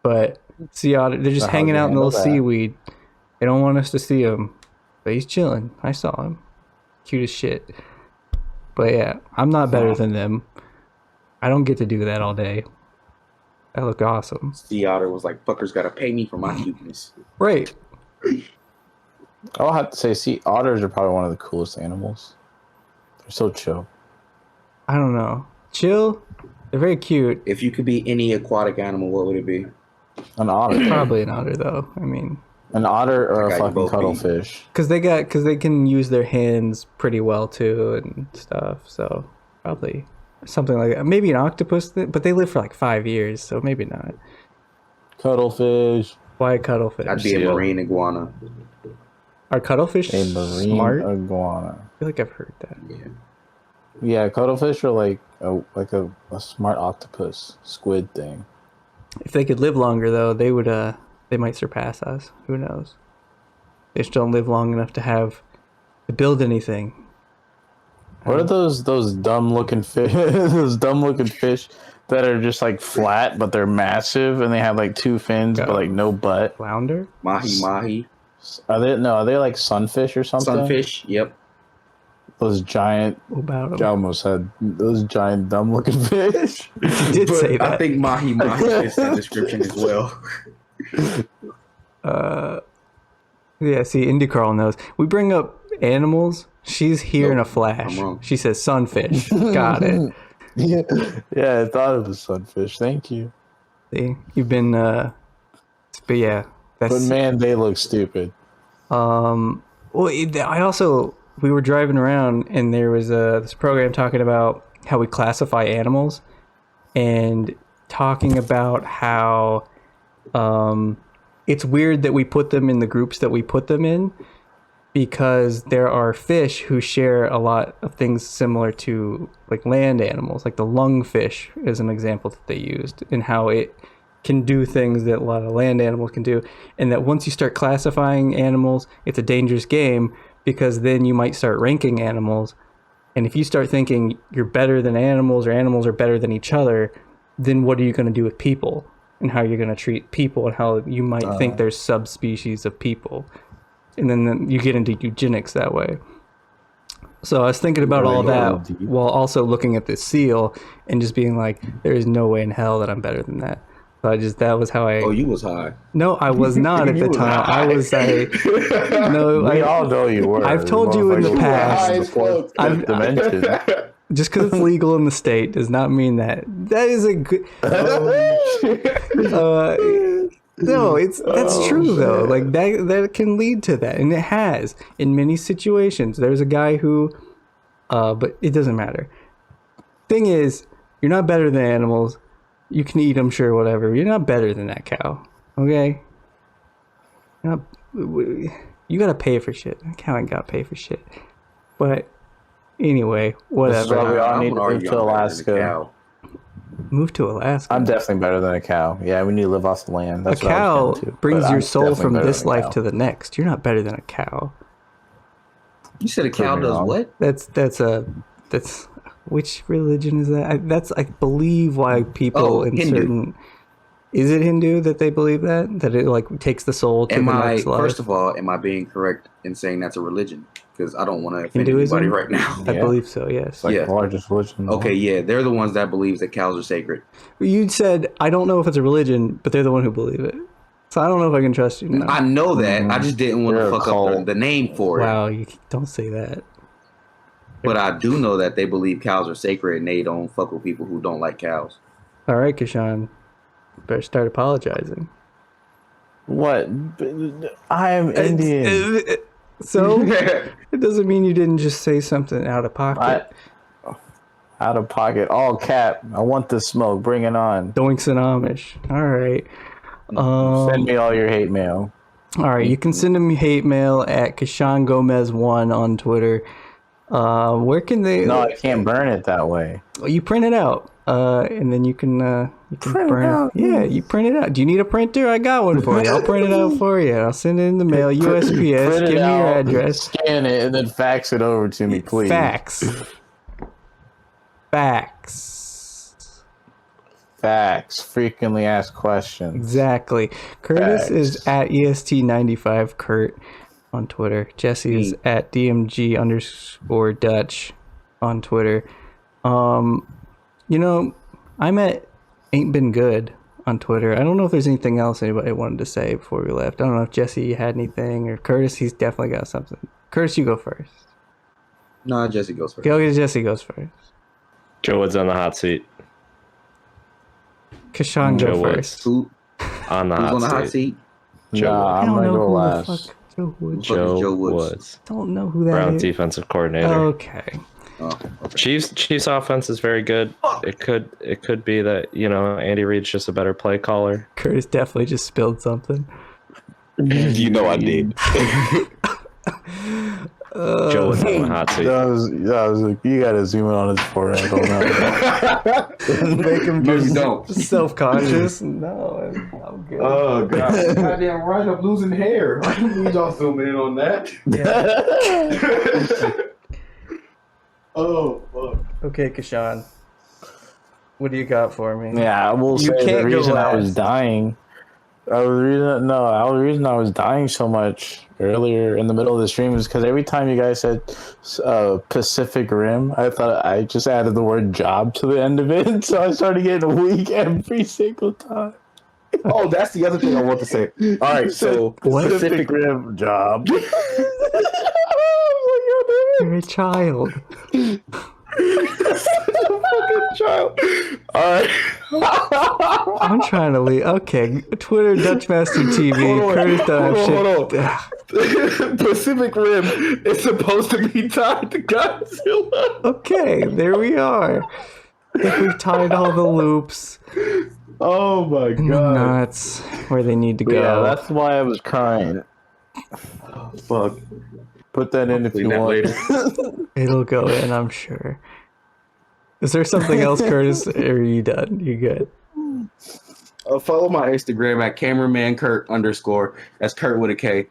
but sea otter, they're just So how'd hanging you out in the handle little that? seaweed. They don't want us to see him, but he's chilling. I saw him. Cute as shit. But yeah, I'm not better than them. I don't get to do that all day. I look awesome. Sea otter was like, fuckers gotta pay me for my cuteness. Right. I'll have to say, sea otters are probably one of the coolest animals. They're so chill. I don't know. Chill. They're very cute. If you could be any aquatic animal, what would it be? An otter. Probably an otter though. I mean, An otter or a got you fucking both beat. cuttlefish. because they can use their hands pretty well too and stuff. So probably something like that. Maybe an octopus, but they live for like 5 years, so maybe not. Cuttlefish. Why a cuttlefish? I'd be a Seal. marine iguana. Are cuttlefish A marine smart? I iguana. feel like I've heard that. Yeah. Yeah, cuttlefish are like a smart octopus squid thing. If they could live longer though, they might surpass us. Who knows? They just don't live long enough to build anything. What are those dumb looking fish? Those dumb looking fish that are just like flat, but they're massive and they have like two fins, but like no butt. Flounder? Mahi. Are they like sunfish or something? Sunfish. Yep. Those giant. What about I them? almost said those giant dumb looking fish. You did say I that. think mahi fits that description as well. Yeah, see, Indy Carl knows. We bring up animals. She's here in a I'm flash. wrong. She says sunfish. Got it. Yeah, I thought it was sunfish. Thank you. See, you've been, but yeah, But that's. man, they look stupid. Well, we were driving around and there was this program talking about how we classify animals and talking about how it's weird that we put them in the groups that we put them in, because there are fish who share a lot of things similar to like land animals. Like the lungfish is an example that they used, and how it can do things that a lot of land animals can do. And that once you start classifying animals, it's a dangerous game, because then you might start ranking animals. And if you start thinking you're better than animals, or animals are better than each other, then what are you going to do with people, and how you're going to treat people, and how you might think there's subspecies of people. And then you get into eugenics that way. So I was thinking about all that while also looking at this seal and just being like, there is no way in hell that I'm better than that. So that was how I... Oh, you was high. No, I was not at the time. We all know you were. I've told you in the past. Dimension. Just because it's legal in the state does not mean that. That is a good... No, that's true though. Like that can lead to that, and it has in many situations. There's a guy who, but it doesn't matter. Thing is, you're not better than animals. You can eat them, sure, whatever. You're not better than that cow. Okay. You gotta pay for shit. That cow ain't gotta pay for shit. But anyway, whatever. We all need to move to Alaska. Move to Alaska. I'm definitely better than a cow. Yeah, we need to live off the land. That's a cow brings your soul from this life cow. to the next. You're not better than a cow. You said a cow does what? That's which religion is that? I believe why people in Hindu. certain. Is it Hindu that they believe that it like takes the soul to the next life? First of all, am I being correct in saying that's a religion? Because I don't want to offend Hinduism? anybody right now. I believe so. Yes. It's like the largest religion. Okay, yeah, they're the ones that believes that cows are sacred. You said I don't know if it's a religion, but they're the one who believe it. So I don't know if I can trust you now. I know that. I just didn't want to fuck up the name for it. Wow, you don't say that. But I do know that they believe cows are sacred and they don't fuck with people who don't like cows. All right, Kishan, better start apologizing. What? I am Indian. So it doesn't mean you didn't just say something out of pocket. Out of pocket, all cap. I want the smoke. Bring it on. Doinks and Amish. All right. Send me all your hate mail. All right, you can send me hate mail at Kishan Gomez1 on Twitter. Where can they? No, I can't burn it that way. You print it out, and then you can print burn it out. Yeah, you print it out. Do you need a printer? I got one for you. I'll print it out for you. I'll send it in the mail. USPS. Print Give me it your out, address. Scan it and then fax it over to me, please. Fax. Frequently asked questions. Exactly. Kurtis Facts. is at EST95 Kurt on Twitter. Jesse is at DMG_Dutch on Twitter. I'm at Ain't Been Good on Twitter. I don't know if there's anything else anybody wanted to say before we left. I don't know if Jesse had anything, or Kurtis, he's definitely got something. Kurtis, you go first. No, Jesse goes first. Jesse goes first. Joe Wood's on the hot seat. Kishan, Joe go Woods. first. Who? On the Who's hot on the hot seat. seat? Nah, I I'm don't gonna know go who last. the fuck Joe Woods. Joe Woods. Don't know who that Brown is. defensive coordinator. Okay. Oh, okay. Chiefs offense is very good. It could be that, Andy Reid's just a better play caller. Kurtis definitely just spilled something. You know I did. Joe Wood's on the hot seat. That was like, you gotta zoom in on his forehead. Make him No, you don't. self-conscious. No, I'm good. Oh god. Goddamn right up losing hair. I don't need y'all zooming in on that. Oh fuck. Okay, Kishan. What do you got for me? Yeah, I will You say the can't go reason I was last. dying. The reason I was dying so much earlier in the middle of the stream is because every time you guys said Pacific Rim, I thought I just added the word job to the end of it, so I started getting weak every single time. Oh, that's the other thing I want to say. All right, so Pacific Rim job. You're a child. child. All right. I'm trying to leave. Okay, Twitter, Dutchmaster TV, Kurtis Hold on. Pacific Rim is supposed to be tied to Godzilla. Okay, there we are. We've tied all the loops. Oh my And the nuts where they need to go. Yeah, that's why I was crying. Fuck. Put that in if Clean you that want. later. It'll go in, I'm sure. Is there something else, Curtis? Or are you done? You good? Follow my Instagram at cameraman Kurt _ That's Kurt with a K.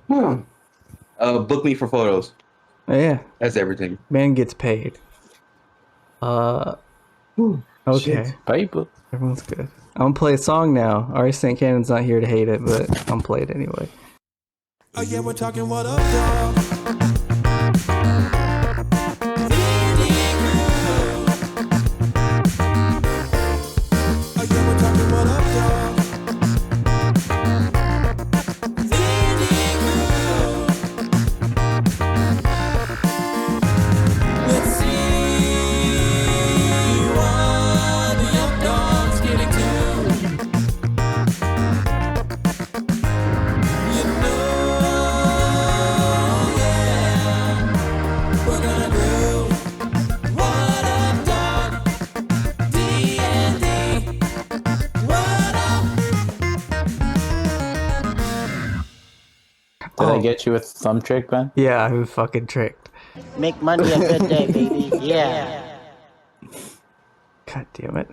Book me for photos. Yeah, That's everything. man gets paid. Okay. Shit, paper. Everyone's good. I'm gonna play a song now. Ari St. Cannon's not here to hate it, but I'm gonna play it anyway. Oh yeah, we're talking what up, dog? Oh yeah, we're talking what up, dog? Let's see what the UpDawgs getting to. You know, yeah, we're gonna do what up, dog? D&D, what up? Did I get you a thumb trick, Ben? Yeah, I was fucking tricked. Make Monday a good day, baby. Yeah. God damn it.